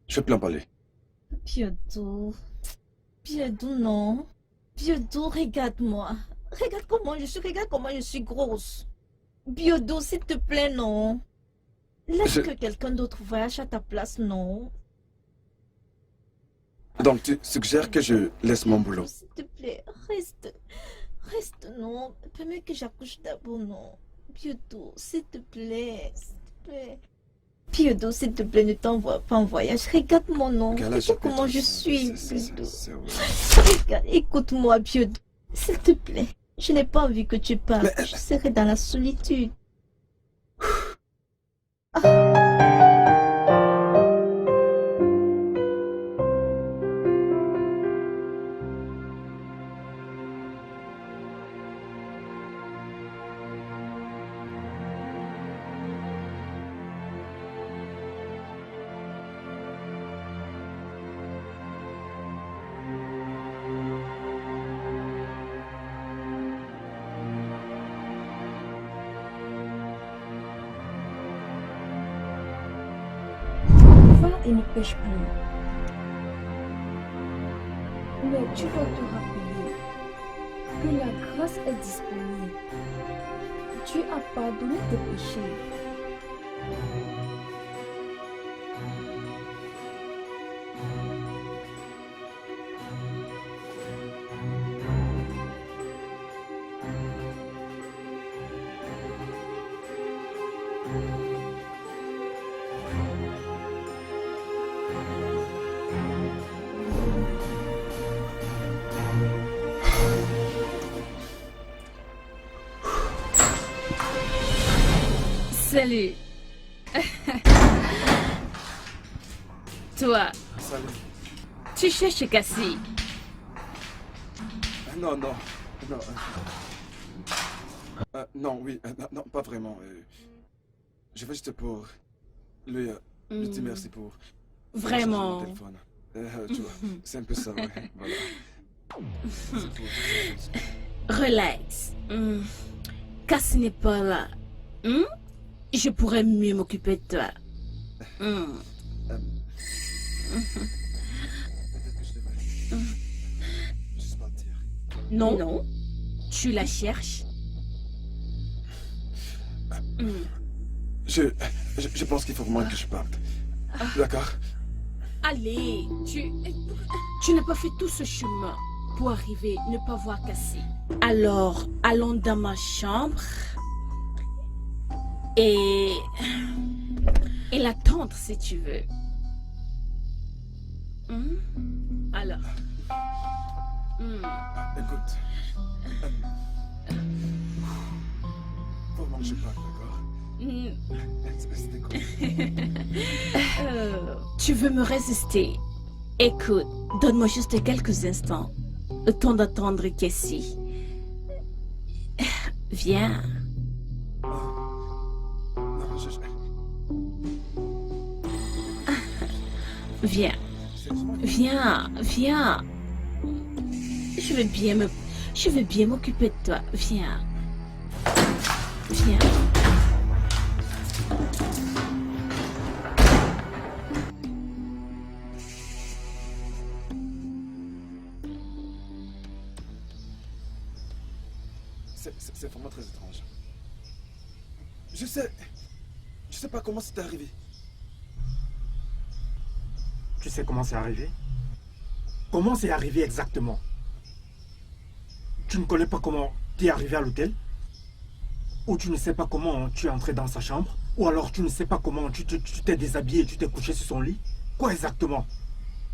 [SPEAKER 1] Je vais plus en parler.
[SPEAKER 2] Biodo. Biodo, non. Biodo, regarde-moi. Regarde comment je suis grosse. Biodo, s'il te plaît, non. Laisse que quelqu'un d'autre voyage à ta place, non.
[SPEAKER 1] Donc, tu suggères que je laisse mon boulot?
[SPEAKER 2] S'il te plaît, reste. Reste, non. Permets que j'accouche d'abord, non. Biodo, s'il te plaît. S'il te plaît. Biodo, s'il te plaît, ne t'envoie pas en voyage. Regarde-moi, non. Regarde comment je suis, Biodo. Regarde, écoute-moi, Biodo. S'il te plaît. Je n'ai pas envie que tu partes. Je serai dans la solitude.
[SPEAKER 5] Va et ne pêche plus. Mais tu dois te rappeler que la grâce est disponible. Dieu a pardonné tes péchés.
[SPEAKER 3] Salut. Toi,
[SPEAKER 1] Salut.
[SPEAKER 3] tu cherches Cassie.
[SPEAKER 1] Non, non. Non, non, oui. Non, pas vraiment. Je vais juste pour lui dire merci pour...
[SPEAKER 3] Vraiment.
[SPEAKER 1] mon téléphone. Tu vois, c'est un peu ça, ouais. Voilà. C'est pour-
[SPEAKER 3] Relax. Cassie n'est pas là. Je pourrais mieux m'occuper de toi.
[SPEAKER 1] Peut-être que je devrais juste partir.
[SPEAKER 3] Non. Non. Tu la cherches.
[SPEAKER 1] Je pense qu'il faut vraiment que je parte. D'accord?
[SPEAKER 3] Allez, tu n'as pas fait tout ce chemin pour arriver, ne pas voir Cassie. Alors, allons dans ma chambre et l'attendre si tu veux. Alors.
[SPEAKER 1] Écoute. Faut vraiment que je parte, d'accord? C'était cool.
[SPEAKER 3] Tu veux me résister? Écoute, donne-moi juste quelques instants. Le temps d'attendre Cassie. Viens.
[SPEAKER 1] Non,
[SPEAKER 3] Viens. Viens. Je veux bien m'occuper de toi. Viens.
[SPEAKER 1] C'est vraiment très étrange. Je sais pas comment c'est arrivé.
[SPEAKER 4] Tu sais comment c'est arrivé? Comment c'est arrivé exactement? Tu ne connais pas comment tu es arrivé à l'hôtel? Ou tu ne sais pas comment tu es entré dans sa chambre? Ou alors tu ne sais pas comment tu t'es déshabillé et tu t'es couché sur son lit? Quoi exactement?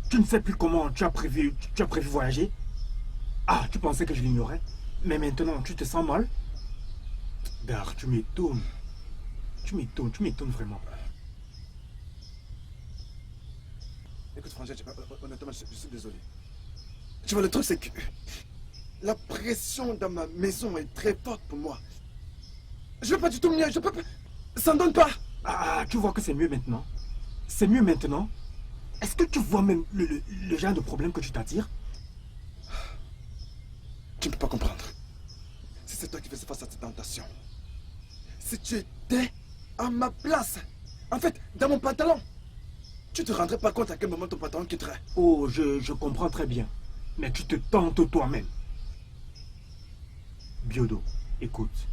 [SPEAKER 4] Tu ne sais plus comment tu as prévu voyager? Ah, tu pensais que je l'ignorais? Mais maintenant, tu te sens mal? Dar, tu m'étonnes. Tu m'étonnes vraiment.
[SPEAKER 1] Écoute, Frangette, honnêtement, je suis désolé. Tu vois, le truc, c'est que la pression dans ma maison est très forte pour moi. Je veux pas du tout mieux, je peux pas... Ça ne donne pas.
[SPEAKER 4] Ah, tu vois que c'est mieux maintenant? C'est mieux maintenant? Est-ce que tu vois même le genre de problème que tu t'attires?
[SPEAKER 1] Tu ne peux pas comprendre. Si c'est toi qui faisais face à cette tentation, si tu étais à ma place, en fait, dans mon pantalon, tu te rendrais pas compte à quel moment ton pantalon quitterait.
[SPEAKER 4] Oh, je comprends très bien. Mais tu te tentes toi-même. Biodo, écoute.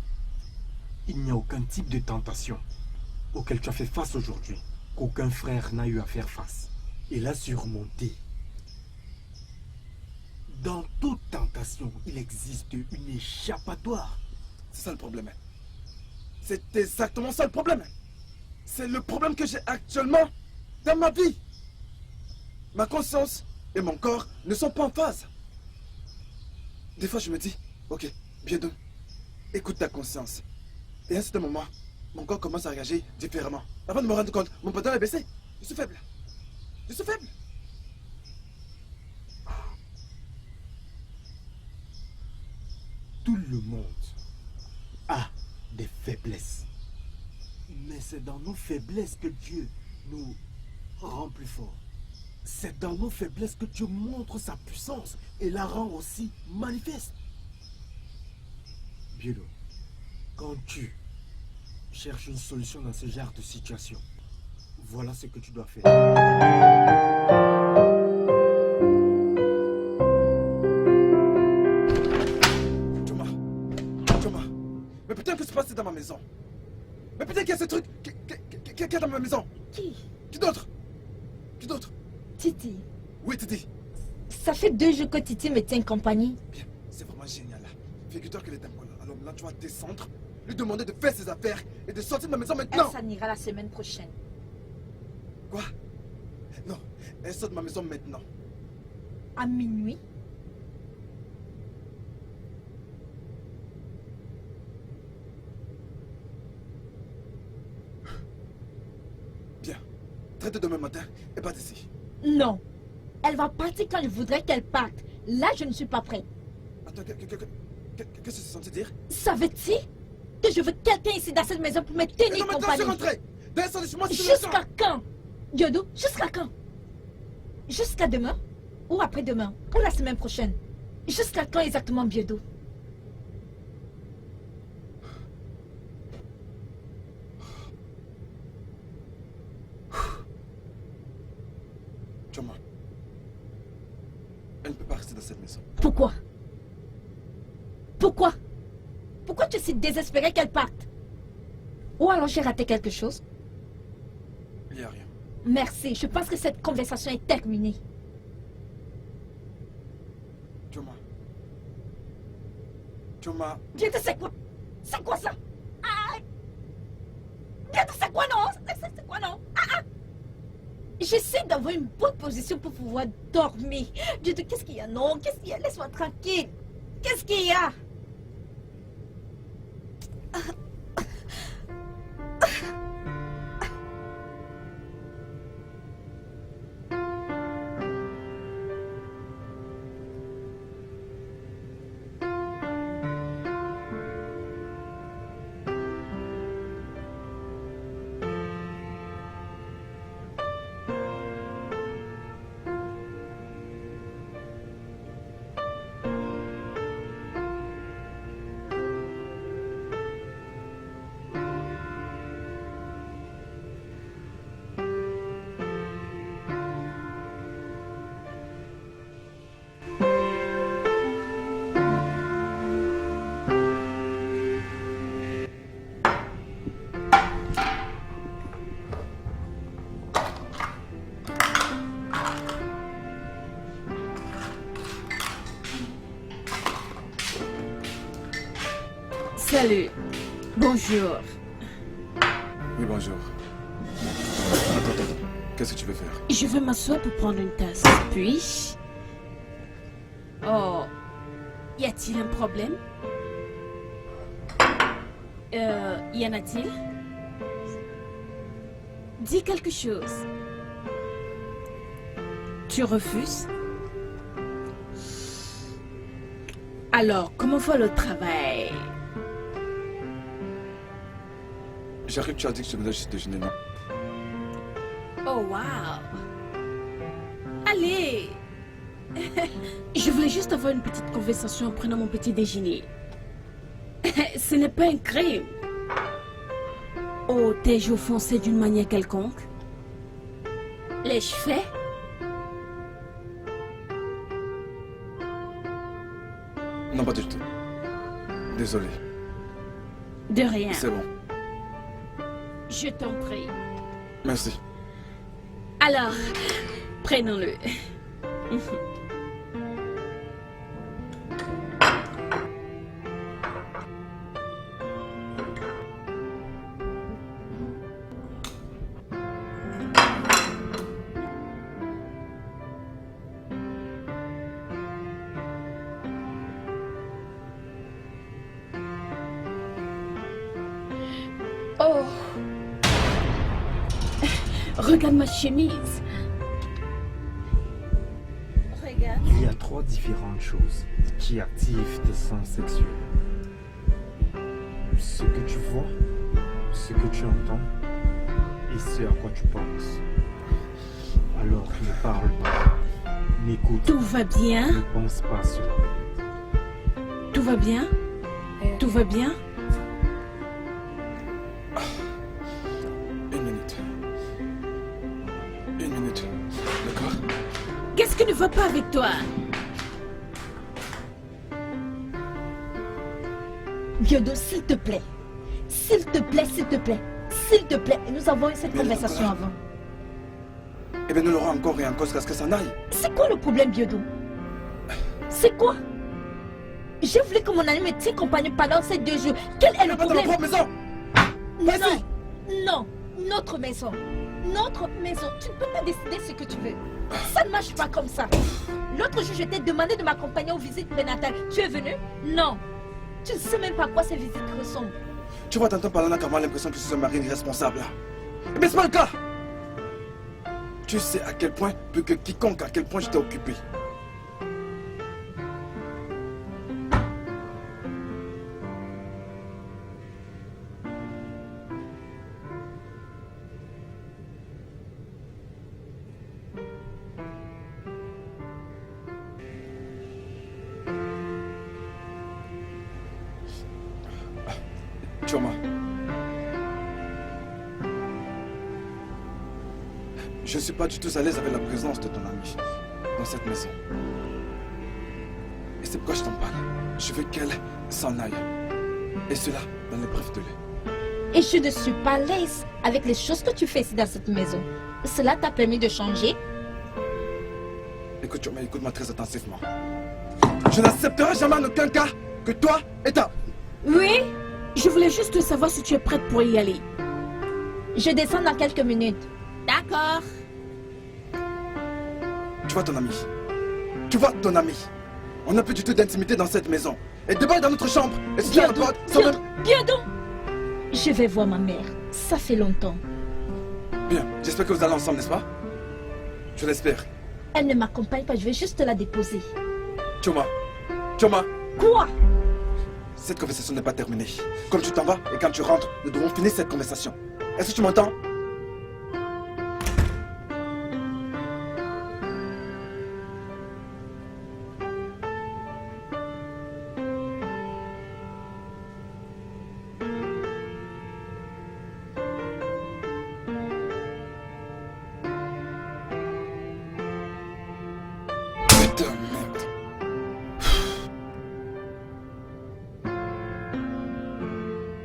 [SPEAKER 4] Il n'y a aucun type de tentation auquel tu as fait face aujourd'hui qu'aucun frère n'a eu à faire face. Et l'a surmonté. Dans toute tentation, il existe une échappatoire.
[SPEAKER 1] C'est ça le problème. C'est exactement ça le problème. C'est le problème que j'ai actuellement dans ma vie. Ma conscience et mon corps ne sont pas en phase. Des fois, je me dis, ok, bien donc, écoute ta conscience. Et à un certain moment, mon corps commence à réagir différemment. Avant de me rendre compte, mon pantalon est baissé. Je suis faible. Je suis faible.
[SPEAKER 4] Tout le monde a des faiblesses. Mais c'est dans nos faiblesses que Dieu nous rend plus forts. C'est dans nos faiblesses que Dieu montre sa puissance et la rend aussi manifeste. Biodo, quand tu cherches une solution dans ce genre de situation, voilà ce que tu dois faire.
[SPEAKER 1] Thomas, mais putain, qu'est-ce qui se passe dans ma maison? Mais putain, qu'il y a ce truc qu'il y a dans ma maison?
[SPEAKER 2] Qui?
[SPEAKER 1] Qui d'autre? Qui d'autre?
[SPEAKER 2] Titi.
[SPEAKER 1] Oui, Titi.
[SPEAKER 2] Ça fait 2 jours que Titi me tient compagnie.
[SPEAKER 1] Bien, c'est vraiment génial là. Figure-toi qu'elle est un là. Alors là, tu vas descendre, lui demander de faire ses affaires et de sortir de ma maison maintenant.
[SPEAKER 2] Elle s'en ira la semaine prochaine.
[SPEAKER 1] Quoi? Non, elle sort de ma maison maintenant.
[SPEAKER 2] À minuit?
[SPEAKER 1] Bien. Traite demain matin et pas d'ici.
[SPEAKER 2] Non. Elle va partir quand je voudrais qu'elle parte. Là, je ne suis pas prête.
[SPEAKER 1] Attends, qu'est-ce que c'est censé dire?
[SPEAKER 2] Savais-tu que je veux quelqu'un ici dans cette maison pour me
[SPEAKER 1] Mais
[SPEAKER 2] tenir
[SPEAKER 1] non, maintenant, je
[SPEAKER 2] compagnie?
[SPEAKER 1] suis rentré. Descends de chez moi,
[SPEAKER 2] Jusqu'à quand? Diodo, jusqu'à quand? Jusqu'à demain? Ou après-demain? Ou la semaine prochaine? Jusqu'à quand exactement, Biodo?
[SPEAKER 1] Thomas, elle ne peut pas rester dans cette maison.
[SPEAKER 2] Pourquoi? Pourquoi? Pourquoi tu es si désespéré qu'elle parte? Ou alors j'ai raté quelque chose?
[SPEAKER 1] Il n'y a rien.
[SPEAKER 2] Merci, je pense que cette conversation est terminée.
[SPEAKER 1] Thomas. Thomas.
[SPEAKER 2] Bientôt, c'est quoi? C'est quoi ça? Ah! Bientôt, c'est quoi non? C'est quoi non? Ah! J'essaie d'avoir une bonne position pour pouvoir dormir. Bientôt, qu'est-ce qu'il y a? Non, qu'est-ce qu'il y a? Laisse-moi tranquille. Qu'est-ce qu'il y a?
[SPEAKER 3] Salut. Bonjour.
[SPEAKER 1] Oui, bonjour. Attends. Qu'est-ce que tu veux faire?
[SPEAKER 3] Je vais m'asseoir pour prendre une tasse. Puis... Oh... Y a-t-il un problème? Y en a-t-il? Dis quelque chose. Tu refuses? Alors, comment va le travail?
[SPEAKER 1] J'arrive, tu as dit que je me laisse déjeuner, non?
[SPEAKER 3] Oh, wow! Allez! Je voulais juste avoir une petite conversation en prenant mon petit déjeuner. Ce n'est pas un crime. Oh, t'es-je offensé d'une manière quelconque? L'ai-je fait?
[SPEAKER 1] Non, pas du tout. Désolé.
[SPEAKER 3] De rien.
[SPEAKER 1] C'est bon.
[SPEAKER 3] Je t'en prie.
[SPEAKER 1] Merci.
[SPEAKER 3] Alors, prenons-le. Oh! Regarde ma chemise. Regarde.
[SPEAKER 4] Il y a 3 différentes choses qui activent tes sens sexuels. Ce que tu vois, ce que tu entends et ce à quoi tu penses. Alors ne parle pas, n'écoute,
[SPEAKER 3] Tout va bien?
[SPEAKER 4] ne pense pas à cela.
[SPEAKER 3] Tout va bien? Tout va bien?
[SPEAKER 1] Une minute. D'accord?
[SPEAKER 3] Qu'est-ce qui ne va pas avec toi?
[SPEAKER 2] Biodo, s'il te plaît. S'il te plaît, s'il te plaît. S'il te plaît. Nous avons eu cette
[SPEAKER 1] Mais
[SPEAKER 2] conversation
[SPEAKER 1] encore.
[SPEAKER 2] avant.
[SPEAKER 1] Eh bien, nous l'aurons encore et encore jusqu'à ce que ça n'aille.
[SPEAKER 2] C'est quoi le problème, Biodo? C'est quoi? J'ai voulu que mon ami me tienne compagnie pendant ces 2 jours. Quel est le
[SPEAKER 1] Pas dans ma
[SPEAKER 2] problème?
[SPEAKER 1] propre maison! Vas-y!
[SPEAKER 2] Non, notre maison. Notre maison. Tu ne peux pas décider ce que tu veux. Ça ne marche pas comme ça. L'autre jour, je t'ai demandé de m'accompagner aux visites prénatales. Tu es venu? Non. Tu ne sais même pas à quoi ces visites ressemblent.
[SPEAKER 1] Tu vois, t'entends parler là, l'impression que je suis un mari irresponsable. Mais c'est pas le cas! Tu sais à quel point, plus que quiconque, à quel point j'étais occupé. Choma. Je ne suis pas du tout à l'aise avec la présence de ton ami dans cette maison. Et c'est pourquoi je t'en parle. Je veux qu'elle s'en aille. Et cela dans les brefs délais.
[SPEAKER 2] Et je ne suis pas à l'aise avec les choses que tu fais ici dans cette maison. Cela t'a permis de changer?
[SPEAKER 1] Écoute, Choma, écoute-moi très attentivement. Je n'accepterai jamais en aucun cas que toi et ta...
[SPEAKER 3] Oui? Je voulais juste savoir si tu es prête pour y aller.
[SPEAKER 2] Je descends dans quelques minutes.
[SPEAKER 3] D'accord.
[SPEAKER 1] Tu vois ton ami. Tu vois ton ami. On n'a plus du tout d'intimité dans cette maison. Et demain dans notre chambre. Et si tu la porte, sans même...
[SPEAKER 2] Biodo. Je vais voir ma mère. Ça fait longtemps.
[SPEAKER 1] Bien, j'espère que vous allez ensemble, n'est-ce pas? Je l'espère.
[SPEAKER 2] Elle ne m'accompagne pas, je vais juste la déposer.
[SPEAKER 1] Choma. Choma.
[SPEAKER 2] Quoi?
[SPEAKER 1] Cette conversation n'est pas terminée. Comme tu t'en vas et quand tu rentres, nous devons finir cette conversation. Est-ce que tu m'entends? Putain, merde.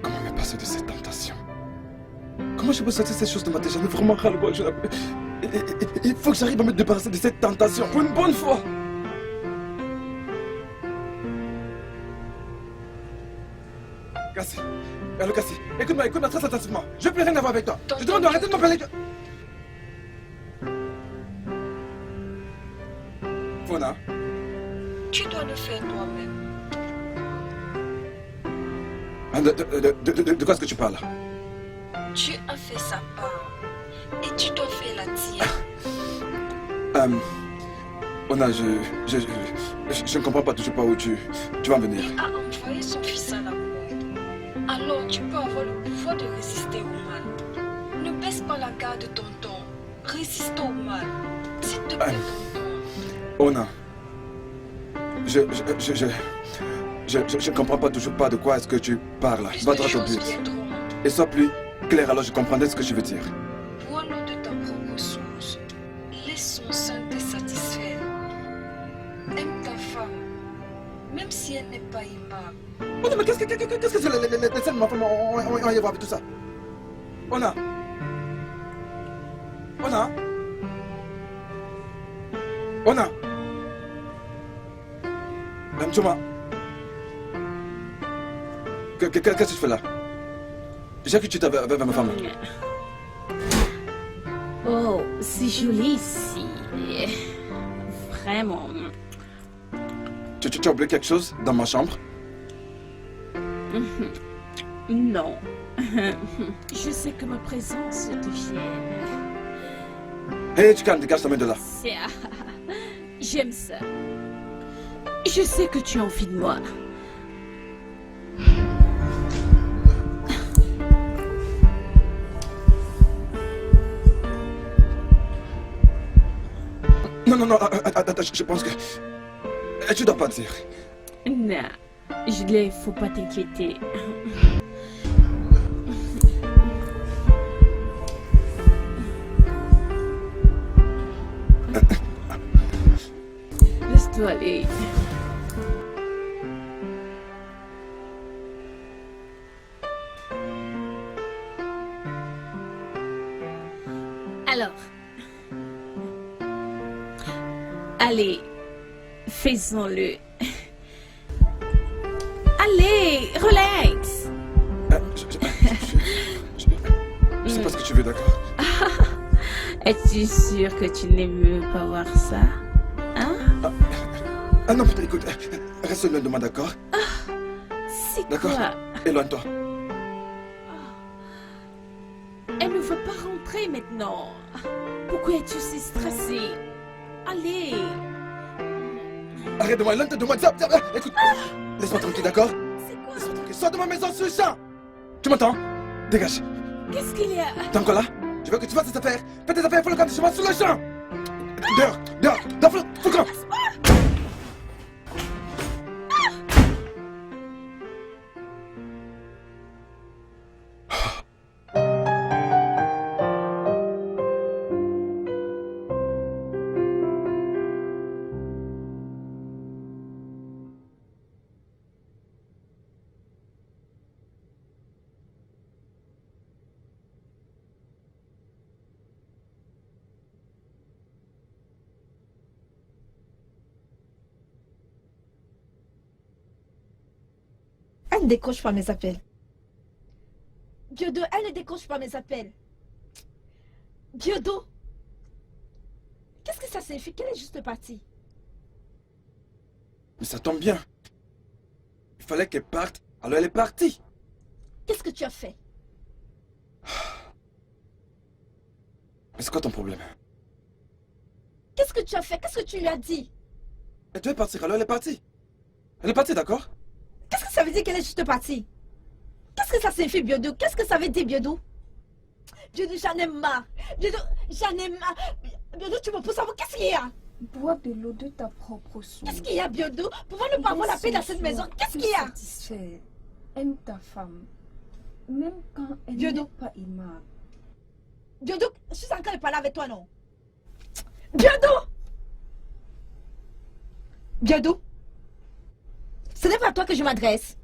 [SPEAKER 1] Comment me passer de cette tentation? Comment je peux sortir ces choses de ma tête? J'en ai vraiment ras le bol. Il faut que j'arrive à me débarrasser de cette tentation pour une bonne fois. Alors Cassie, écoute-moi très attentivement. Je veux plus rien avoir avec toi.
[SPEAKER 5] Tonton
[SPEAKER 1] Je te demande d'arrêter de me parler. Fauna,
[SPEAKER 5] Tu dois le faire toi-même.
[SPEAKER 1] de quoi est-ce que tu parles?
[SPEAKER 5] Tu as fait sa part. Et tu dois faire la tienne.
[SPEAKER 1] Ona, je ne comprends pas toujours pas où tu vas en venir.
[SPEAKER 5] Il a envoyé son fils à la mort. Alors tu peux avoir le pouvoir de résister au mal. Ne baisse pas la garde, tonton. Résiste au mal. S'il te plaît, tonton.
[SPEAKER 1] Ona, je ne comprends pas toujours pas de quoi est-ce que tu parles.
[SPEAKER 5] Plus
[SPEAKER 1] Va
[SPEAKER 5] de
[SPEAKER 1] droit au
[SPEAKER 5] choses
[SPEAKER 1] but.
[SPEAKER 5] viendront.
[SPEAKER 1] Et sois plus clair, alors je comprendrai ce que tu veux dire.
[SPEAKER 5] Bois l'eau de ta propre source. Laisse son sein te satisfaire. Aime ta femme. Même si elle n'est pas aimable.
[SPEAKER 1] Oh non, mais qu'est-ce que c'est les scènes, ma femme, on y va avec tout ça. Ona. Chuma. Qu'est-ce que tu fais là? J'ai cru que tu étais avec ma femme.
[SPEAKER 3] Oh, c'est joli ici. Vraiment.
[SPEAKER 1] Tu as oublié quelque chose dans ma chambre?
[SPEAKER 3] Non. Je sais que ma présence te gêne.
[SPEAKER 1] Hé, tu calmes, dégage ta main de là.
[SPEAKER 3] J'aime ça. Je sais que tu as envie de moi.
[SPEAKER 1] Non, attends, je pense que... Tu dois pas dire.
[SPEAKER 3] Non, il faut pas t'inquiéter. Laisse-toi aller. Alors, allez, faisons-le. Allez, relax.
[SPEAKER 1] Je sais pas ce que tu veux, d'accord?
[SPEAKER 3] Es-tu sûr que tu n'aimes pas voir ça? Hein?
[SPEAKER 1] Ah non, putain, écoute, reste loin de moi, d'accord?
[SPEAKER 3] C'est
[SPEAKER 1] D'accord?
[SPEAKER 3] quoi?
[SPEAKER 1] Éloigne-toi.
[SPEAKER 3] Elle ne veut pas rentrer maintenant. Pourquoi es-tu si stressée? Allez.
[SPEAKER 1] Arrête de moi, éloigne-toi de moi. Écoute, laisse-moi tranquille, d'accord?
[SPEAKER 3] C'est quoi?
[SPEAKER 1] Laisse-moi tranquille. Sors de ma maison sur le champ. Tu m'entends? Dégage.
[SPEAKER 3] Qu'est-ce qu'il y a?
[SPEAKER 1] T'es encore là? Je veux que tu fasses tes affaires. Fais tes affaires, fais le camp de chemin sur le champ. Dehors, fous le camp.
[SPEAKER 2] Elle ne décroche pas mes appels. Biodo, elle ne décroche pas mes appels. Biodo, qu'est-ce que ça signifie qu'elle est juste partie?
[SPEAKER 1] Mais ça tombe bien. Il fallait qu'elle parte, alors elle est partie.
[SPEAKER 2] Qu'est-ce que tu as fait?
[SPEAKER 1] Mais c'est quoi ton problème?
[SPEAKER 2] Qu'est-ce que tu as fait? Qu'est-ce que tu lui as dit?
[SPEAKER 1] Elle devait partir, alors elle est partie. Elle est partie, d'accord?
[SPEAKER 2] Qu'est-ce que ça veut dire qu'elle est juste partie? Qu'est-ce que ça signifie, Biodo? Qu'est-ce que ça veut dire, Biodo? Biodo, j'en ai marre. Biodo, j'en ai marre. Biodo, tu me pousses à vous. Qu'est-ce qu'il y a?
[SPEAKER 5] Bois de l'eau de ta propre source.
[SPEAKER 2] Qu'est-ce qu'il y a, Biodo? Pouvons-nous pas avoir la paix dans cette maison? Qu'est-ce qu'il y a?
[SPEAKER 5] Satisfait. Aime ta femme. Même quand elle
[SPEAKER 2] Biodo.
[SPEAKER 5] n'est pas aimable.
[SPEAKER 2] Biodo, je suis en train de parler avec toi, non? Biodo! Biodo? Ce n'est pas à toi que je m'adresse.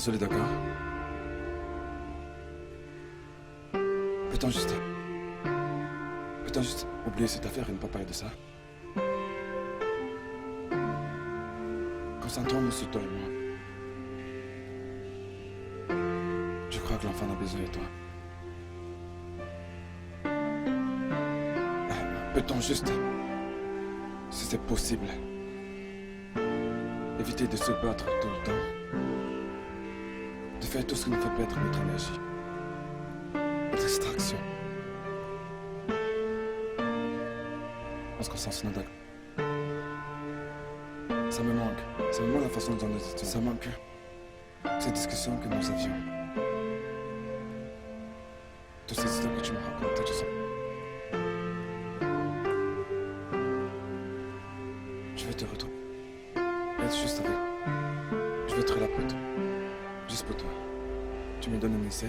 [SPEAKER 1] désolé, d'accord? Peut-on juste oublier cette affaire et ne pas parler de ça? Concentrons-nous sur toi et moi. Je crois que l'enfant a besoin de toi. Peut-on juste, si c'est possible, éviter de se battre tout le temps, de faire tout ce qui nous fait perdre notre énergie, notre distraction. Parce qu'on s'en souvient d'accord. Ça me manque la façon dont nous étions. Ça manque cette discussion que nous avions. Toutes ces histoires que tu me racontais, tu sais. Je vais te retrouver. Être juste avec. Je vais être là pour toi. Juste pour toi. Tu me donnes un essai.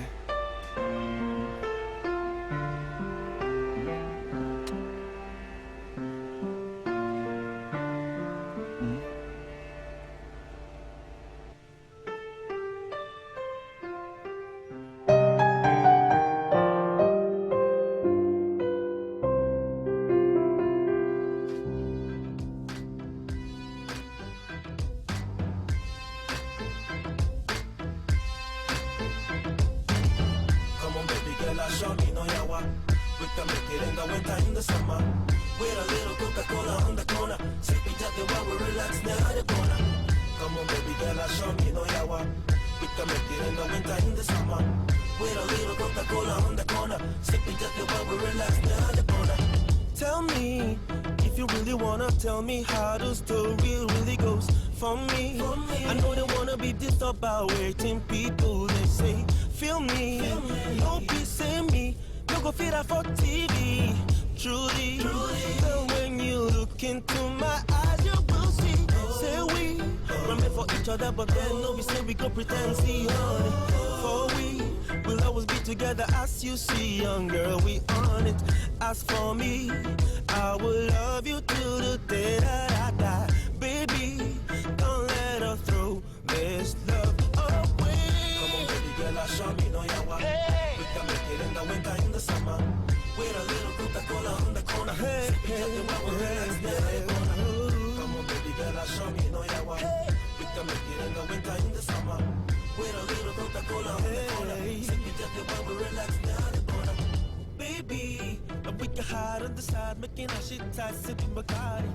[SPEAKER 6] Tell me if you really wanna tell me how the story really goes for me. I know they wanna be disturbed about waiting people. They say, feel me, no be say me, no go fit that for TV. Truly, girl, when you look into my eyes, you will see. Say we run for each other, but then no be say we go pretend see honey. For we'll always be together as you see, young girl, we on it. As for me, I will love you till the day that I die. Baby, don't let her throw this love away. Come on, baby girl, I'll show me no yawa. We can make it in the winter, in the summer. With a little Coca-Cola on the corner. Hey, come on, baby girl, I'll show me no yawa. We can make it in the winter, in the summer. With a little Coca-Cola on the corner. Sip it up while we relax down the corner. Baby, we can hide on the side, making our shit tight, sipping Bacardi.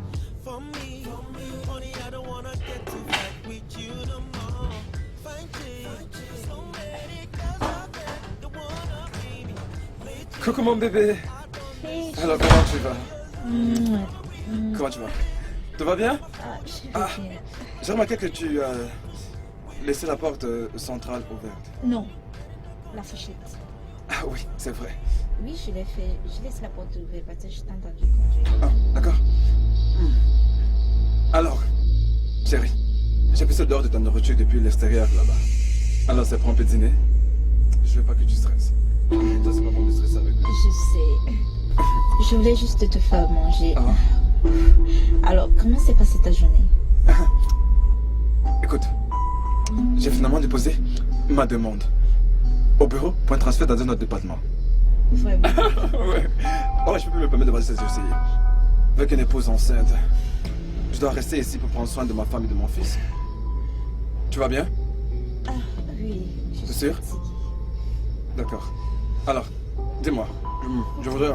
[SPEAKER 6] For me, honey, I don't wanna get too back with you no more. Fine thing, so many girls out there that wanna be me.
[SPEAKER 1] Coucou mon bébé.
[SPEAKER 2] Hey,
[SPEAKER 1] Alors comment tu vas? Comment tu vas? Tout va bien?
[SPEAKER 2] Ah,
[SPEAKER 1] J'ai remarqué que tu as laissé la porte centrale ouverte.
[SPEAKER 2] non, la fourchette.
[SPEAKER 1] Ah oui, c'est vrai.
[SPEAKER 2] Oui, je l'ai fait. Je laisse la porte ouverte parce que je t'ai entendu conduire.
[SPEAKER 1] Ah, d'accord. Alors, chérie, j'ai pris ce dehors de ta nourriture depuis l'extérieur là-bas. Alors, c'est pour un peu dîner. Je veux pas que tu stresses. Toi, c'est pas bon de stresser avec moi.
[SPEAKER 2] Je sais. Je voulais juste te faire manger.
[SPEAKER 1] Ah.
[SPEAKER 2] Alors, comment s'est passée ta journée?
[SPEAKER 1] Écoute, j'ai finalement déposé ma demande au bureau pour un transfert dans un autre département.
[SPEAKER 2] Vraiment?
[SPEAKER 1] Ouais. Oh, je peux plus me permettre de passer ces dossiers. Avec une épouse enceinte, je dois rester ici pour prendre soin de ma femme et de mon fils. Tu vas bien?
[SPEAKER 2] Ah, oui. Je
[SPEAKER 1] C'est
[SPEAKER 2] suis
[SPEAKER 1] sûr?
[SPEAKER 2] fatiguée.
[SPEAKER 1] D'accord. Alors, dis-moi, je voudrais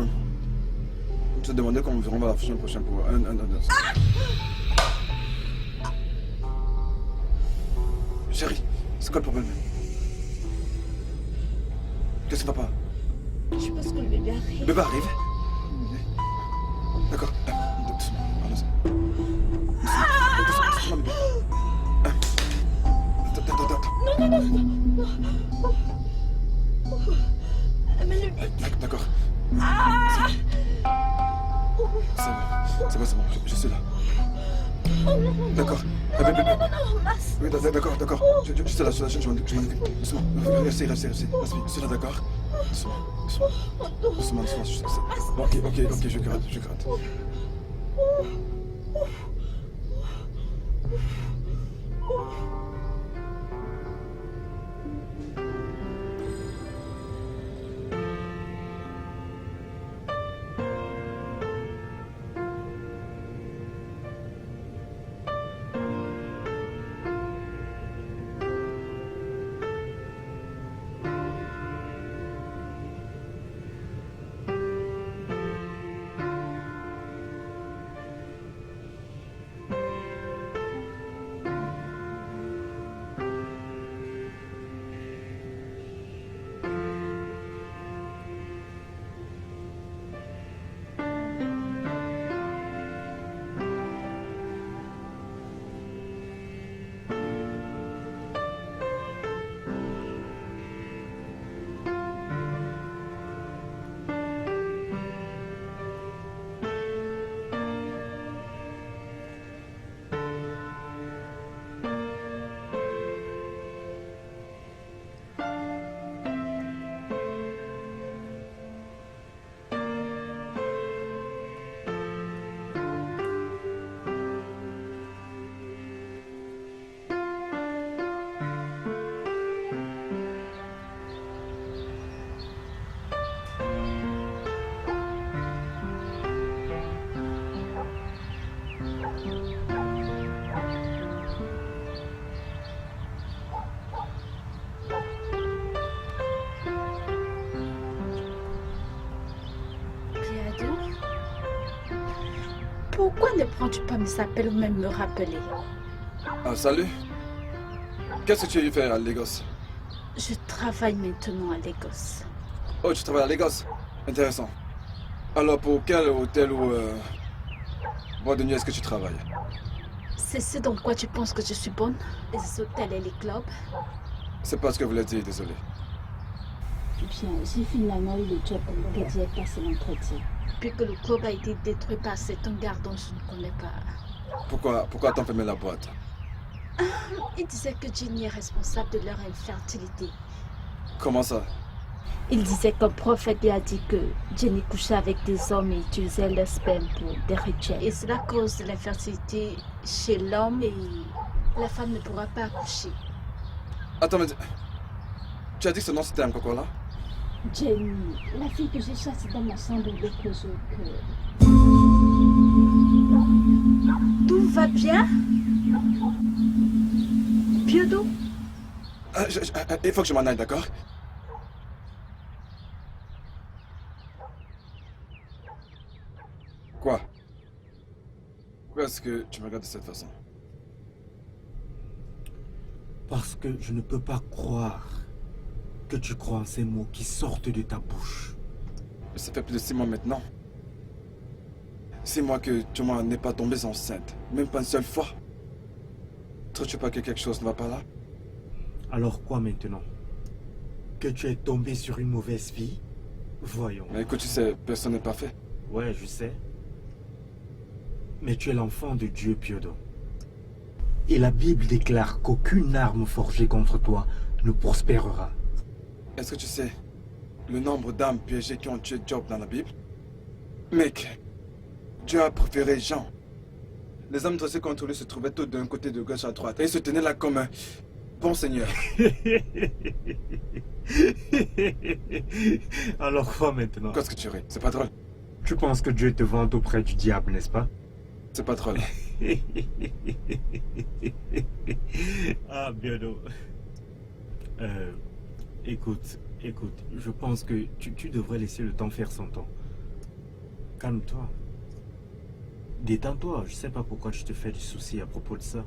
[SPEAKER 1] te demander quand on va la semaine prochaine pour un. Chérie, c'est quoi le problème? Qu'est-ce qui va pas?
[SPEAKER 2] Je pense que le bébé arrive.
[SPEAKER 1] Le bébé arrive? D'accord. Doucement, allons-y. Doucement, bébé. Attends.
[SPEAKER 2] Mais le bébé...
[SPEAKER 1] D'accord.
[SPEAKER 2] Ah!
[SPEAKER 1] C'est bon. Je suis là. D'accord. Bébé.
[SPEAKER 2] Mince.
[SPEAKER 1] Oui, d'accord. Je suis là, je m'en occupe. Doucement. Restez. Je suis là, d'accord. Doucement. Ok, je gratte.
[SPEAKER 3] Pourquoi ne prends-tu pas mes appels ou même me rappeler?
[SPEAKER 1] Ah, salut. Qu'est-ce que tu as fait à Lagos?
[SPEAKER 3] Je travaille maintenant à Lagos.
[SPEAKER 1] Oh, tu travailles à Lagos? Intéressant. Alors, pour quel hôtel ou boîte de nuit est-ce que tu travailles?
[SPEAKER 3] C'est ce dans quoi tu penses que je suis bonne? Les hôtels et les clubs?
[SPEAKER 1] C'est pas ce que je voulais dire, désolé.
[SPEAKER 3] Bien, j'ai finalement eu le job pour lequel j'ai passé l'entretien. Depuis que le club a été détruit par cet gars dont je ne connais pas.
[SPEAKER 1] Pourquoi t'as fermé la boîte?
[SPEAKER 3] Il disait que Jenny est responsable de leur infertilité.
[SPEAKER 1] Comment ça?
[SPEAKER 3] Il disait qu'un prophète lui a dit que Jenny couchait avec des hommes et utilisait leur sperme pour des rituels. Et cela cause de l'infertilité chez l'homme et la femme ne pourra pas accoucher.
[SPEAKER 1] Attends, mais tu as dit que ce nom c'était un coco là?
[SPEAKER 3] Jenny, la fille que j'ai chassée dans ma chambre l'autre jour que... Tout va bien? Piodo?
[SPEAKER 1] Il faut que je m'en aille, d'accord? Quoi? Pourquoi est-ce que tu me regardes de cette façon?
[SPEAKER 4] Parce que je ne peux pas croire que tu crois en ces mots qui sortent de ta bouche.
[SPEAKER 1] Ça fait plus de 6 mois maintenant. 6 mois que tu m'en n'es pas tombée enceinte. Même pas une seule fois. Trouves-tu pas que quelque chose ne va pas là?
[SPEAKER 4] Alors quoi maintenant? Que tu es tombé sur une mauvaise fille? Voyons.
[SPEAKER 1] Mais écoute, tu sais, personne n'est parfait.
[SPEAKER 4] Ouais, je sais. Mais tu es l'enfant de Dieu, Piodo. Et la Bible déclare qu'aucune arme forgée contre toi ne prospérera.
[SPEAKER 1] Est-ce que tu sais le nombre d'âmes piégées qui ont tué Job dans la Bible? Mec, Dieu a préféré Jean. Les hommes dressés contre lui se trouvaient tous d'un côté de gauche à droite. Et ils se tenaient là comme un bon seigneur.
[SPEAKER 4] Alors quoi maintenant?
[SPEAKER 1] Qu'est-ce que tu ris? C'est pas drôle.
[SPEAKER 4] Tu penses que Dieu te vante auprès du diable, n'est-ce pas?
[SPEAKER 1] C'est pas drôle.
[SPEAKER 4] Ah, Biodo. Écoute, je pense que tu devrais laisser le temps faire son temps. Calme-toi. Détends-toi, je sais pas pourquoi tu te fais du souci à propos de ça.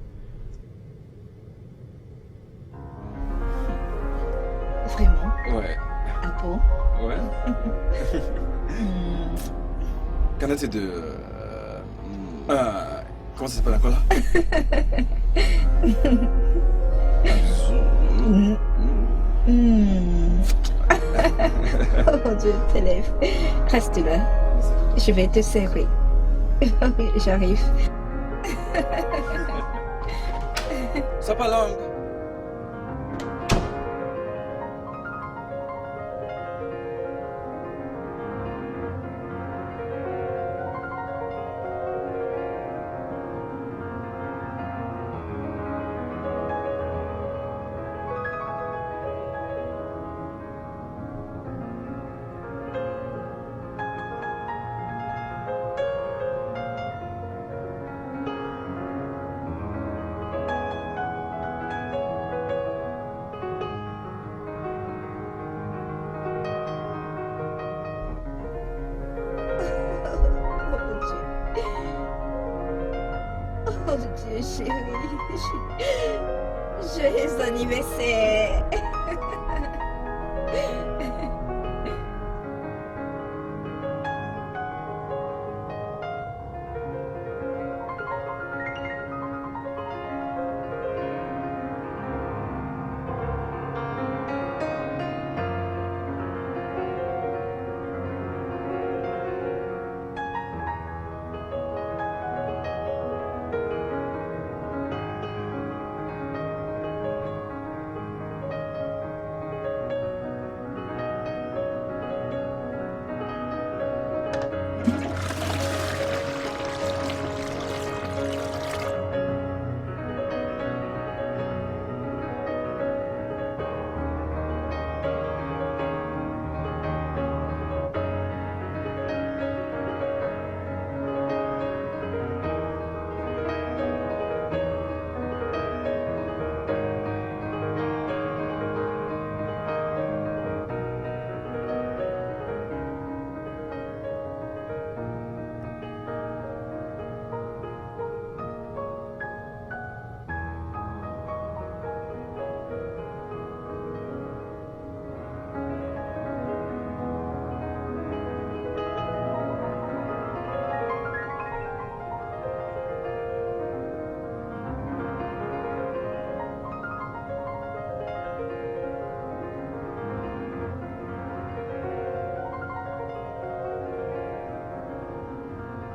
[SPEAKER 2] Vraiment?
[SPEAKER 1] Ouais.
[SPEAKER 2] Ah bon?
[SPEAKER 1] Ouais. Qu'en est-il de... comment ça s'appelle encore là?
[SPEAKER 2] Oh mon Dieu, tes lèvres. Reste là. Je vais te serrer. J'arrive.
[SPEAKER 1] Sois pas longue.
[SPEAKER 2] Oh Dieu, chérie. Joyeux anniversaire.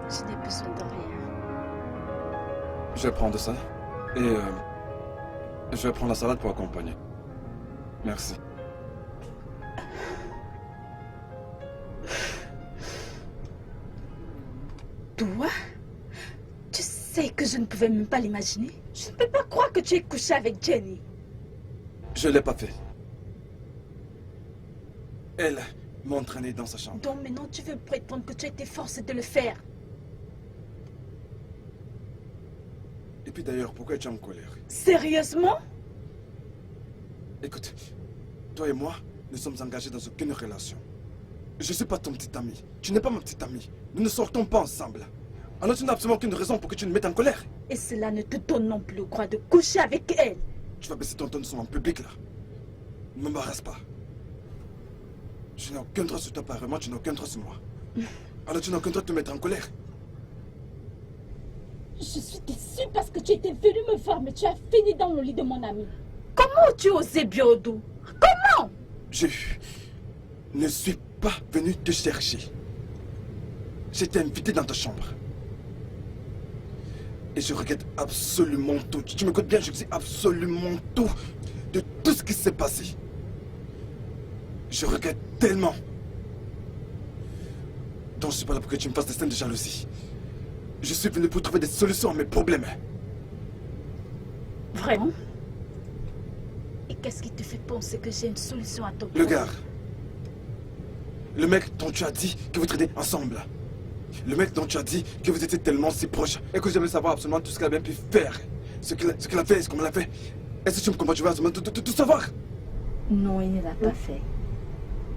[SPEAKER 3] Je n'ai besoin de rien.
[SPEAKER 1] Je vais prendre ça. Et je vais prendre la salade pour accompagner. Merci.
[SPEAKER 3] Toi? Tu sais que je ne pouvais même pas l'imaginer. Je ne peux pas croire que tu aies couché avec Jenny.
[SPEAKER 1] Je ne l'ai pas fait. Elle m'a entraîné dans sa chambre.
[SPEAKER 3] Donc maintenant tu veux prétendre que tu as été forcé de le faire.
[SPEAKER 1] Et puis d'ailleurs, pourquoi es-tu en colère?
[SPEAKER 3] Sérieusement?
[SPEAKER 1] Écoute, toi et moi, nous sommes engagés dans aucune relation. Je ne suis pas ton petit ami. Tu n'es pas ma petite amie. Nous ne sortons pas ensemble. Alors tu n'as absolument aucune raison pour que tu me mettes en colère.
[SPEAKER 3] Et cela ne te donne non plus le droit de coucher avec elle.
[SPEAKER 1] Tu vas baisser ton ton de son en public là. Ne m'embarrasse pas. Je n'ai aucun droit sur toi, apparemment, tu n'as aucun droit sur moi. Alors tu n'as aucun droit de te mettre en colère.
[SPEAKER 3] Je suis déçue parce que tu étais venu me voir, mais tu as fini dans le lit de mon ami. Comment tu osais, Biodou? Comment?
[SPEAKER 1] Je ne suis pas venu te chercher. J'étais invité dans ta chambre. Et je regrette absolument tout. Tu m'écoutes bien, je sais absolument tout de tout ce qui s'est passé. Je regrette tellement. Donc je suis pas là pour que tu me fasses des scènes de jalousie. Je suis venu pour trouver des solutions à mes problèmes.
[SPEAKER 3] Vraiment? Et qu'est-ce qui te fait penser que j'ai une solution à ton
[SPEAKER 1] Le
[SPEAKER 3] problème?
[SPEAKER 1] gars. Le mec dont tu as dit que vous traitez ensemble. Le mec dont tu as dit que vous étiez tellement si proches. Et que j'aimerais savoir absolument tout ce qu'il a bien pu faire. Ce qu'il a fait, ce qu'on l'a fait. Est-ce que tu me comprends? Tu veux absolument tout savoir?
[SPEAKER 3] Non, il ne l'a pas fait.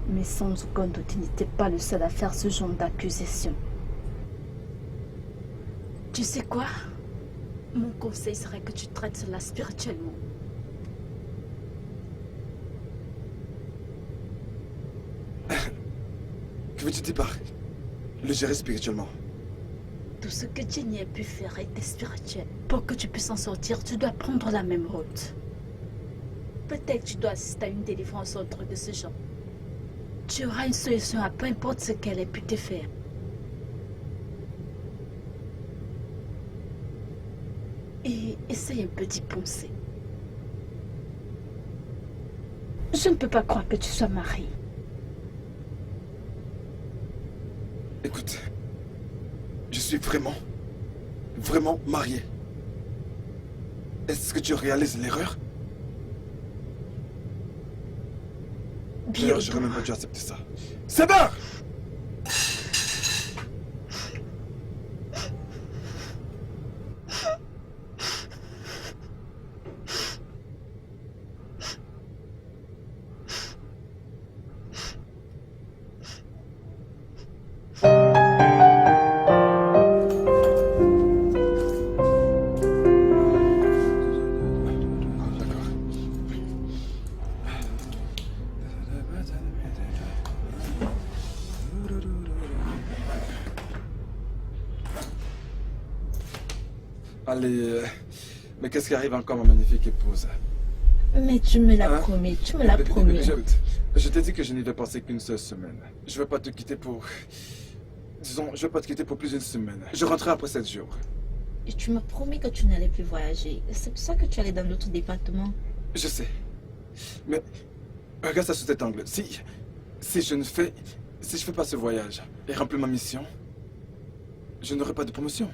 [SPEAKER 3] Mais sans aucun doute, il n'était pas le seul à faire ce genre d'accusation. Tu sais quoi? Mon conseil serait que tu traites cela spirituellement.
[SPEAKER 1] Que veux-tu dire par le gérer spirituellement?
[SPEAKER 3] Tout ce que Jenny a pu faire était spirituel. Pour que tu puisses en sortir, tu dois prendre la même route. Peut-être tu dois assister à une délivrance autre de ce genre. Tu auras une solution à peu importe ce qu'elle ait pu te faire. Et essaye un peu d'y penser. Je ne peux pas croire que tu sois mariée.
[SPEAKER 1] Écoute, je suis vraiment marié. Est-ce que tu réalises l'erreur? D'ailleurs, j'aurais même pas dû accepter ça. C'est bon! Allez, mais qu'est-ce qui arrive encore, ma magnifique épouse?
[SPEAKER 2] Mais tu me l'as
[SPEAKER 1] Hein?
[SPEAKER 2] promis, tu me l'as promis.
[SPEAKER 1] Je t'ai dit que je n'y vais passer qu'une seule semaine. Je vais pas te quitter pour... Disons, je vais pas te quitter pour plus d'une semaine. Je rentrerai après 7 jours.
[SPEAKER 2] Et tu m'as promis que tu n'allais plus voyager. C'est pour ça que tu allais dans d'autres départements.
[SPEAKER 1] Je sais. Mais regarde ça sous cet angle. Si je fais pas ce voyage et remplir ma mission, je n'aurai pas de promotion.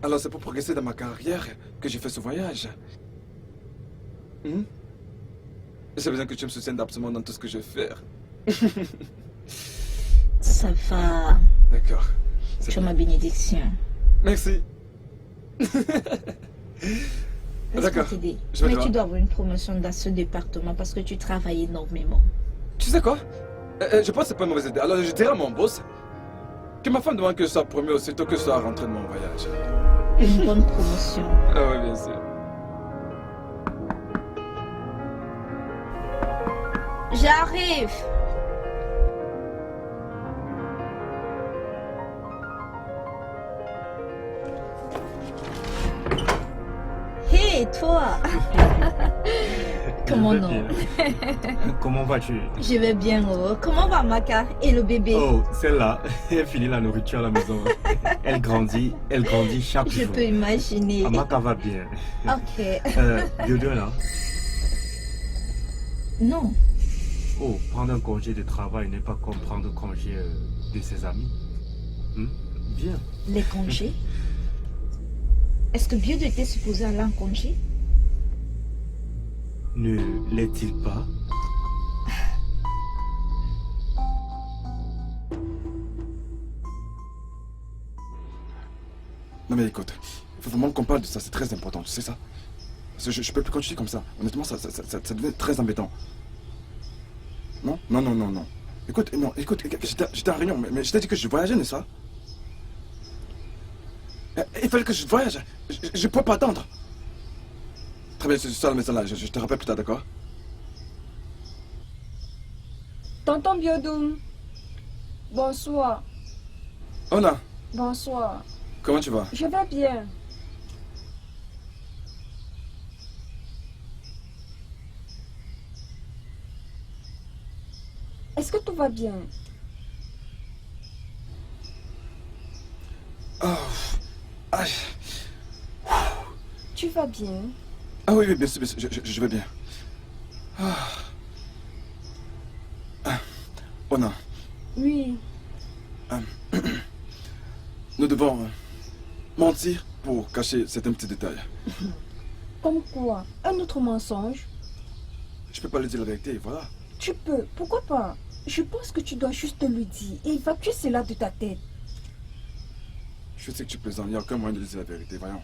[SPEAKER 1] Alors c'est pour progresser dans ma carrière que j'ai fait ce voyage. J'ai besoin que tu me soutiennes absolument dans tout ce que je vais faire.
[SPEAKER 2] Ça va.
[SPEAKER 1] D'accord. C'est
[SPEAKER 2] Tu as
[SPEAKER 1] bien.
[SPEAKER 2] ma bénédiction.
[SPEAKER 1] Merci.
[SPEAKER 2] Laisse-moi
[SPEAKER 1] D'accord.
[SPEAKER 2] t'aider.
[SPEAKER 1] Je vais
[SPEAKER 2] Mais
[SPEAKER 1] devoir-
[SPEAKER 2] tu dois avoir une promotion dans ce département parce que tu travailles énormément.
[SPEAKER 1] Tu sais quoi? Je pense que c'est pas une mauvaise idée. Alors je dirai à mon boss que ma femme demande que je sois promu aussitôt que je sois rentré de mon voyage.
[SPEAKER 2] Une bonne promotion.
[SPEAKER 1] Ah oui, bien sûr.
[SPEAKER 2] J'arrive. Hé, toi. Comment
[SPEAKER 4] Je vais
[SPEAKER 2] non?
[SPEAKER 4] bien. Comment vas-tu?
[SPEAKER 2] Je vais bien, oh. Comment va Maka et le bébé?
[SPEAKER 4] Oh, celle-là, elle finit la nourriture à la maison. Elle grandit chaque
[SPEAKER 2] Je
[SPEAKER 4] jour.
[SPEAKER 2] peux imaginer.
[SPEAKER 4] Amaka va bien.
[SPEAKER 2] Ok.
[SPEAKER 4] Biodo là?
[SPEAKER 2] Non.
[SPEAKER 4] Oh, prendre un congé de travail n'est pas comme prendre un congé de ses amis. Viens.
[SPEAKER 2] Les congés? Est-ce que Biodo était supposé aller en congé?
[SPEAKER 4] Ne l'est-il pas?
[SPEAKER 1] Non mais écoute, il faut vraiment qu'on parle de ça, c'est très important, tu sais ça? Parce que je peux plus continuer comme ça. Honnêtement, ça devient très embêtant. Non? Non, non, non, non. Écoute, non, écoute, j'étais en réunion, mais je t'ai dit que je voyageais, n'est-ce pas? Il fallait que je voyage. Je peux pas attendre. Très bien, c'est ça la maison là. Je te rappelle plus tard, d'accord?
[SPEAKER 5] Tonton Biodoum. Bonsoir.
[SPEAKER 1] Ona,
[SPEAKER 5] Bonsoir.
[SPEAKER 1] comment tu vas?
[SPEAKER 5] Je vais bien. Est-ce que tout va bien?
[SPEAKER 1] Oh. Aïe.
[SPEAKER 5] Tu vas bien?
[SPEAKER 1] Ah oui, oui, bien sûr, je vais bien. Ona,
[SPEAKER 5] Oui.
[SPEAKER 1] nous devons mentir pour cacher certains petits détails.
[SPEAKER 5] Comme quoi? Un autre mensonge?
[SPEAKER 1] Je peux pas lui dire la vérité, voilà.
[SPEAKER 5] Tu peux, pourquoi pas? Je pense que tu dois juste lui dire et évacuer cela de ta tête.
[SPEAKER 1] Je sais que tu plaisantes, il n'y a aucun moyen de lui dire la vérité, voyons.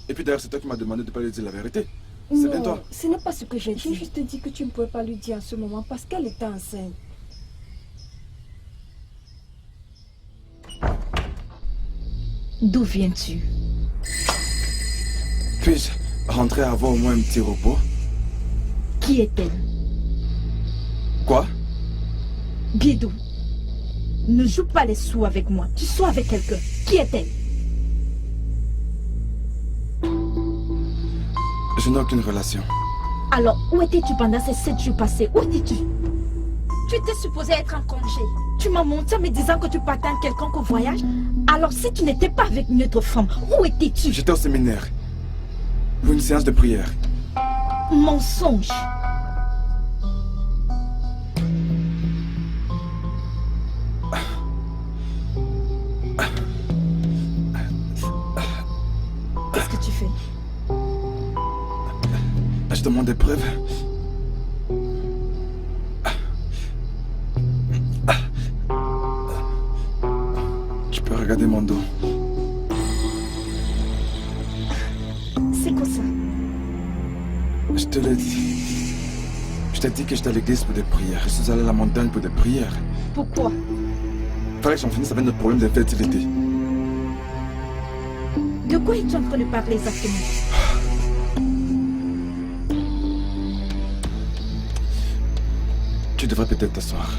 [SPEAKER 1] Et puis d'ailleurs, c'est toi qui m'as demandé de ne pas lui dire la vérité. C'est bien toi.
[SPEAKER 5] Non, ce n'est pas ce que j'ai dit. J'ai juste dit que tu ne pouvais pas lui dire en ce moment parce qu'elle était enceinte.
[SPEAKER 2] D'où viens-tu?
[SPEAKER 1] Puis-je rentrer à avoir au moins un petit repos?
[SPEAKER 2] Qui est-elle?
[SPEAKER 1] Quoi?
[SPEAKER 2] Bidou. Ne joue pas les sous avec moi. Tu sois avec quelqu'un. Qui est-elle?
[SPEAKER 1] Je n'ai aucune relation.
[SPEAKER 2] Alors, où étais-tu pendant ces 7 jours passés? Où étais-tu? Tu étais supposé être en congé. Tu m'as menti en me disant que tu partais en quelconque voyage. Alors, si tu n'étais pas avec une autre femme, où étais-tu?
[SPEAKER 1] J'étais au séminaire. Pour une séance de prière.
[SPEAKER 2] Mensonge. Qu'est-ce que tu fais?
[SPEAKER 1] Je demande des preuves. Tu peux regarder mon dos.
[SPEAKER 2] C'est quoi ça?
[SPEAKER 1] Je te l'ai dit. Je t'ai dit que j'étais à l'église pour des prières. Je suis allé à la montagne pour des prières.
[SPEAKER 2] Pourquoi?
[SPEAKER 1] Il fallait que j'en finisse avec notre problème d'infertilité.
[SPEAKER 2] De quoi es-tu en train de parler exactement?
[SPEAKER 1] Tu devrais peut-être t'asseoir.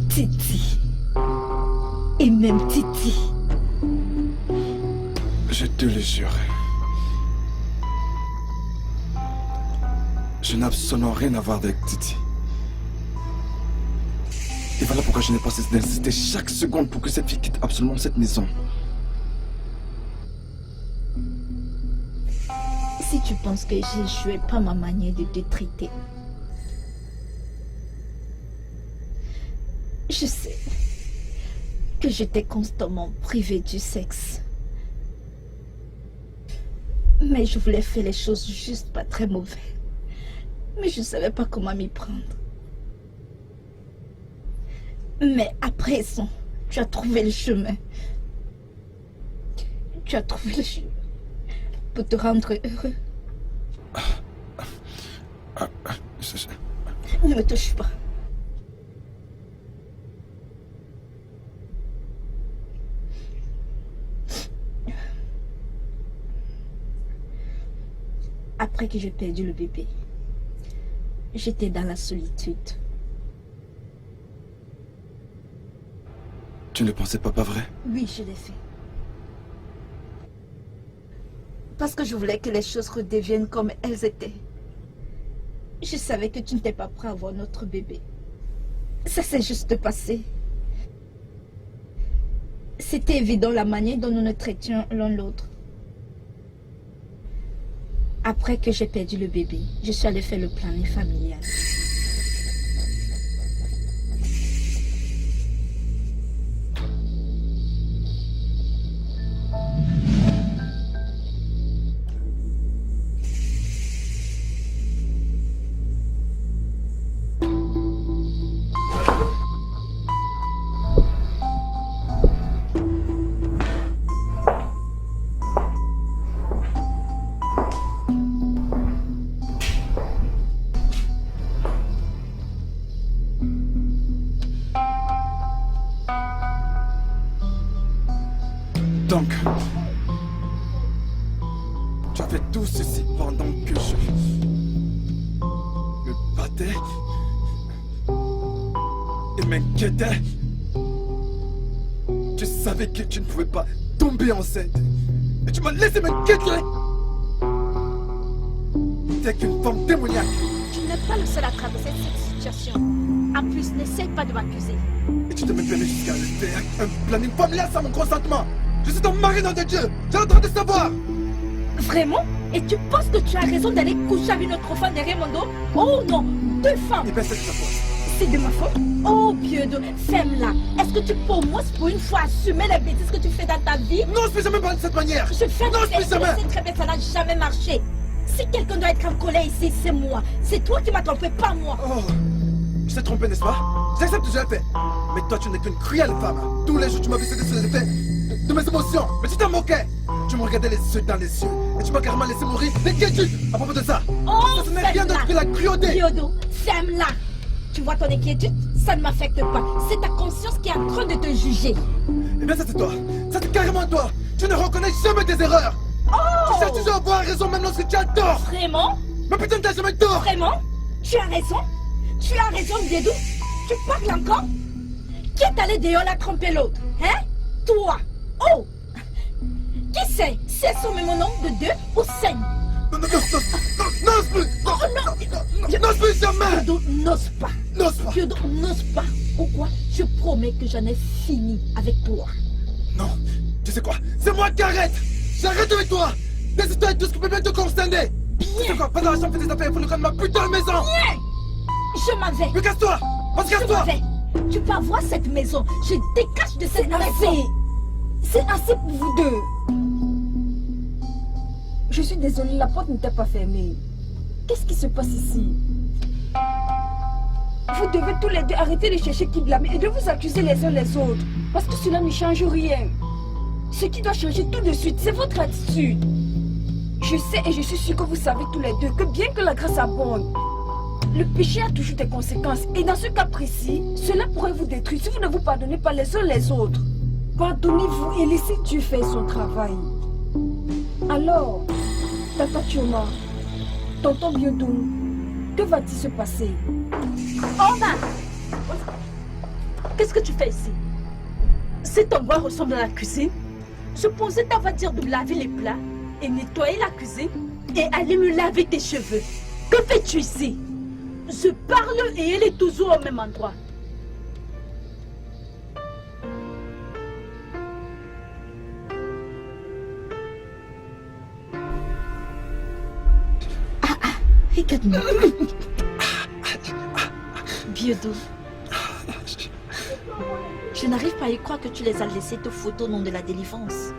[SPEAKER 2] Titi. Et même Titi.
[SPEAKER 1] Je te le jure. Je n'ai absolument rien à voir avec Titi. Et voilà pourquoi je n'ai pas cessé d'insister chaque seconde pour que cette fille quitte absolument cette maison.
[SPEAKER 2] Si tu penses que j'ai joué pas ma manière de te traiter, je sais que je t'ai constamment privé du sexe. Mais je voulais faire les choses juste pas très mauvais. Mais je ne savais pas comment m'y prendre. Mais à présent, tu as trouvé le chemin. Tu as trouvé le chemin pour te rendre heureux. Ne me touche pas. Après que j'ai perdu le bébé, j'étais dans la solitude.
[SPEAKER 1] Tu ne pensais pas vrai?
[SPEAKER 2] Oui, je l'ai fait. Parce que je voulais que les choses redeviennent comme elles étaient. Je savais que tu n'étais pas prêt à voir notre bébé. Ça s'est juste passé. C'était évident la manière dont nous nous traitions l'un l'autre. Après que j'ai perdu le bébé, je suis allée faire le planning familial.
[SPEAKER 1] Donc, tu as fait tout ceci pendant que je me battais et m'inquiétais. Tu savais que tu ne pouvais pas tomber enceinte et tu m'as laissé m'inquiéter. T'es qu'une femme démoniaque.
[SPEAKER 2] Tu n'es pas le seul à traverser cette situation. En plus, n'essaie pas de m'accuser.
[SPEAKER 1] Et tu te me permets jusqu'à le faire un planning familial sans mon consentement. Je suis ton mari, nom de Dieu. J'ai le droit de savoir.
[SPEAKER 2] Vraiment? Et tu penses que tu as raison d'aller coucher avec notre femme derrière mon dos? Oh non, 2 femmes.
[SPEAKER 1] Et bien c'est de ta faute.
[SPEAKER 2] C'est de ma faute? Oh Dieu, femme-là, est-ce que tu peux au moins pour une fois assumer les bêtises que tu fais dans ta vie?
[SPEAKER 1] Non, je ne peux jamais parler de cette manière.
[SPEAKER 2] Je fais
[SPEAKER 1] Non, je peux jamais.
[SPEAKER 2] très bien, ça n'a jamais marché. Si quelqu'un doit être en colère ici, c'est moi. C'est toi qui m'as trompé, pas moi.
[SPEAKER 1] Oh, je t'ai trompé, n'est-ce pas? J'accepte que je l'ai fait. Mais toi, tu n'es qu'une cruelle femme. Tous les jours, tu m'as vu céder sur l'effet de mes émotions. Mais tu t'en moquais. Tu me regardais les yeux dans les yeux. Et tu m'as carrément laissé mourir d'inquiétude à propos de ça.
[SPEAKER 2] Oh,
[SPEAKER 1] Ça, ce n'est rien d'autre que la cruauté.
[SPEAKER 2] Diodo, ferme-la. Tu vois ton inquiétude? Ça ne m'affecte pas. C'est ta conscience qui est en train de te juger.
[SPEAKER 1] Eh bien, ça c'est toi. Ça c'est carrément toi. Tu ne reconnais jamais tes erreurs.
[SPEAKER 2] Oh!
[SPEAKER 1] Tu cherches toujours à avoir raison même lorsque tu as tort.
[SPEAKER 2] Vraiment?
[SPEAKER 1] Mais putain, t'as jamais tort.
[SPEAKER 2] Vraiment? Tu as raison? Tu as raison, Diodo? Tu parles encore? Qui est allé dehors la tromper l'autre? Hein? Toi? Oh! Qui c'est? C'est son même nom de 2 ou 5?
[SPEAKER 1] Non, n'ose plus. Non, n'ose plus jamais.
[SPEAKER 2] Diodo, n'ose pas.
[SPEAKER 1] N'ose pas.
[SPEAKER 2] Diodo, n'ose pas. Pourquoi? Je promets que j'en ai fini avec toi.
[SPEAKER 1] Non, tu sais quoi? C'est moi qui arrête. J'arrête avec toi. Laisse-toi tout ce qui peut bien te concerner. Tu sais quoi? Pas dans la chambre, fais tes affaires, il faut le rendre ma putain de maison.
[SPEAKER 2] Viens! Je m'en vais.
[SPEAKER 1] Mais casse-toi. Casse-toi.
[SPEAKER 2] Tu peux avoir cette maison. Je dégage de cette maison.
[SPEAKER 5] C'est assez pour vous deux. Je suis désolée, la porte n'était pas fermée. Qu'est-ce qui se passe ici? Vous devez tous les deux arrêter de chercher qui blâmer et de vous accuser les uns les autres. Parce que cela ne change rien. Ce qui doit changer tout de suite, c'est votre attitude. Je sais et je suis sûre que vous savez tous les deux que bien que la grâce abonde, le péché a toujours des conséquences. Et dans ce cas précis, cela pourrait vous détruire si vous ne vous pardonnez pas les uns les autres. Pardonnez-vous et laissez Dieu faire son travail. Alors, Tata Chioma, Tonton Biodoun, que va-t-il se passer?
[SPEAKER 3] Oma! Qu'est-ce que tu fais ici? Cet endroit ressemble à la cuisine. Je pensais t'avoir dit de laver les plats et nettoyer la cuisine et aller me laver tes cheveux. Que fais-tu ici? Je parle et elle est toujours au même endroit.
[SPEAKER 2] Regarde-moi. Biodo. Je n'arrive pas à y croire que tu les as laissés te foutre au nom de la délivrance.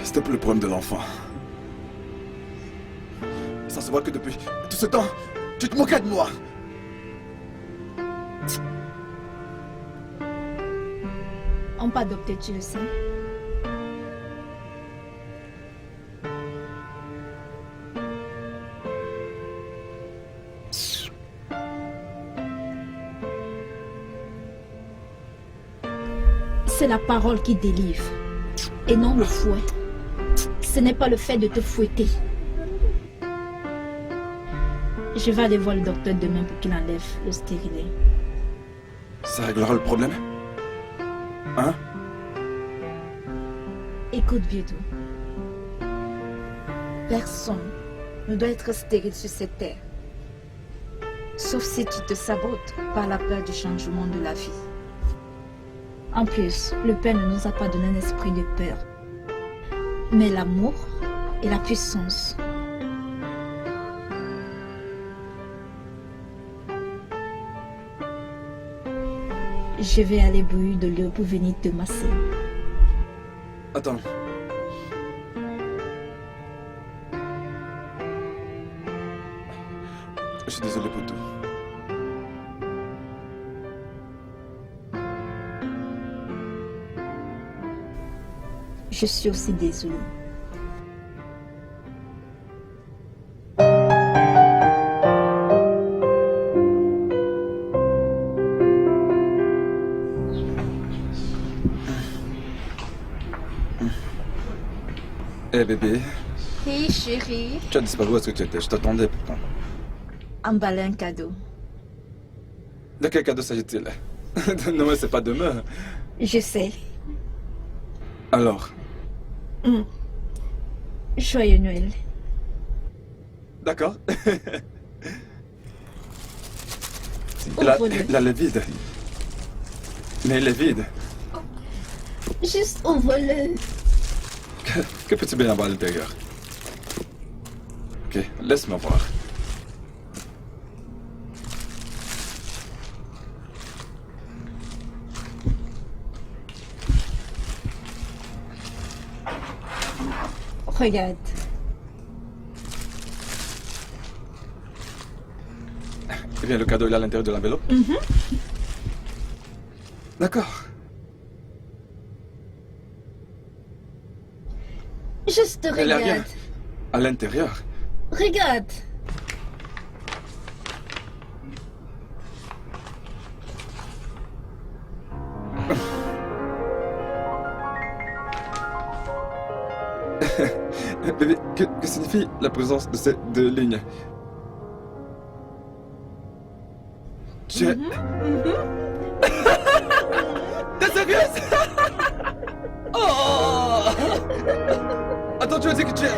[SPEAKER 1] C'était plus le problème de l'enfant. Ça se voit que depuis tout ce temps, tu te moquais de moi.
[SPEAKER 2] On peut adopter, tu le sais. C'est la parole qui délivre et non le fouet. Ce n'est pas le fait de te fouetter. Je vais aller voir le docteur demain pour qu'il enlève le stérilet.
[SPEAKER 1] Ça réglera le problème? Hein?
[SPEAKER 2] Écoute, Biedou. Personne ne doit être stérile sur cette terre. Sauf si tu te sabotes par la peur du changement de la vie. En plus, le Père ne nous a pas donné un esprit de peur, mais l'amour et la puissance. Je vais aller bouillir de l'eau pour venir te masser.
[SPEAKER 1] Attends. Je suis désolé pour tout.
[SPEAKER 2] Je suis aussi désolée.
[SPEAKER 1] Eh bébé,
[SPEAKER 2] Hey chérie,
[SPEAKER 1] tu as disparu où est-ce que tu étais? Je t'attendais pourtant.
[SPEAKER 2] emballer un cadeau.
[SPEAKER 1] De quel cadeau s'agit-il? Non mais c'est pas demain.
[SPEAKER 2] Je sais.
[SPEAKER 1] Alors,
[SPEAKER 2] Joyeux Noël.
[SPEAKER 1] d'accord.
[SPEAKER 2] Ouvre-le.
[SPEAKER 1] Là, elle est vide. Mais elle est vide.
[SPEAKER 2] Juste ouvre-le.
[SPEAKER 1] Que peux-tu bien avoir à l'intérieur? Ok, laisse-moi voir.
[SPEAKER 2] Regarde.
[SPEAKER 1] Eh bien, le cadeau est à l'intérieur de l'enveloppe? D'accord.
[SPEAKER 2] Juste
[SPEAKER 1] Elle est rien.
[SPEAKER 2] regarde.
[SPEAKER 1] À l'intérieur?
[SPEAKER 2] Regarde.
[SPEAKER 1] Bébé, que signifie la présence de ces deux lignes? Tu es... T'es sérieuse? Oh! Attends, tu as dit que tu es...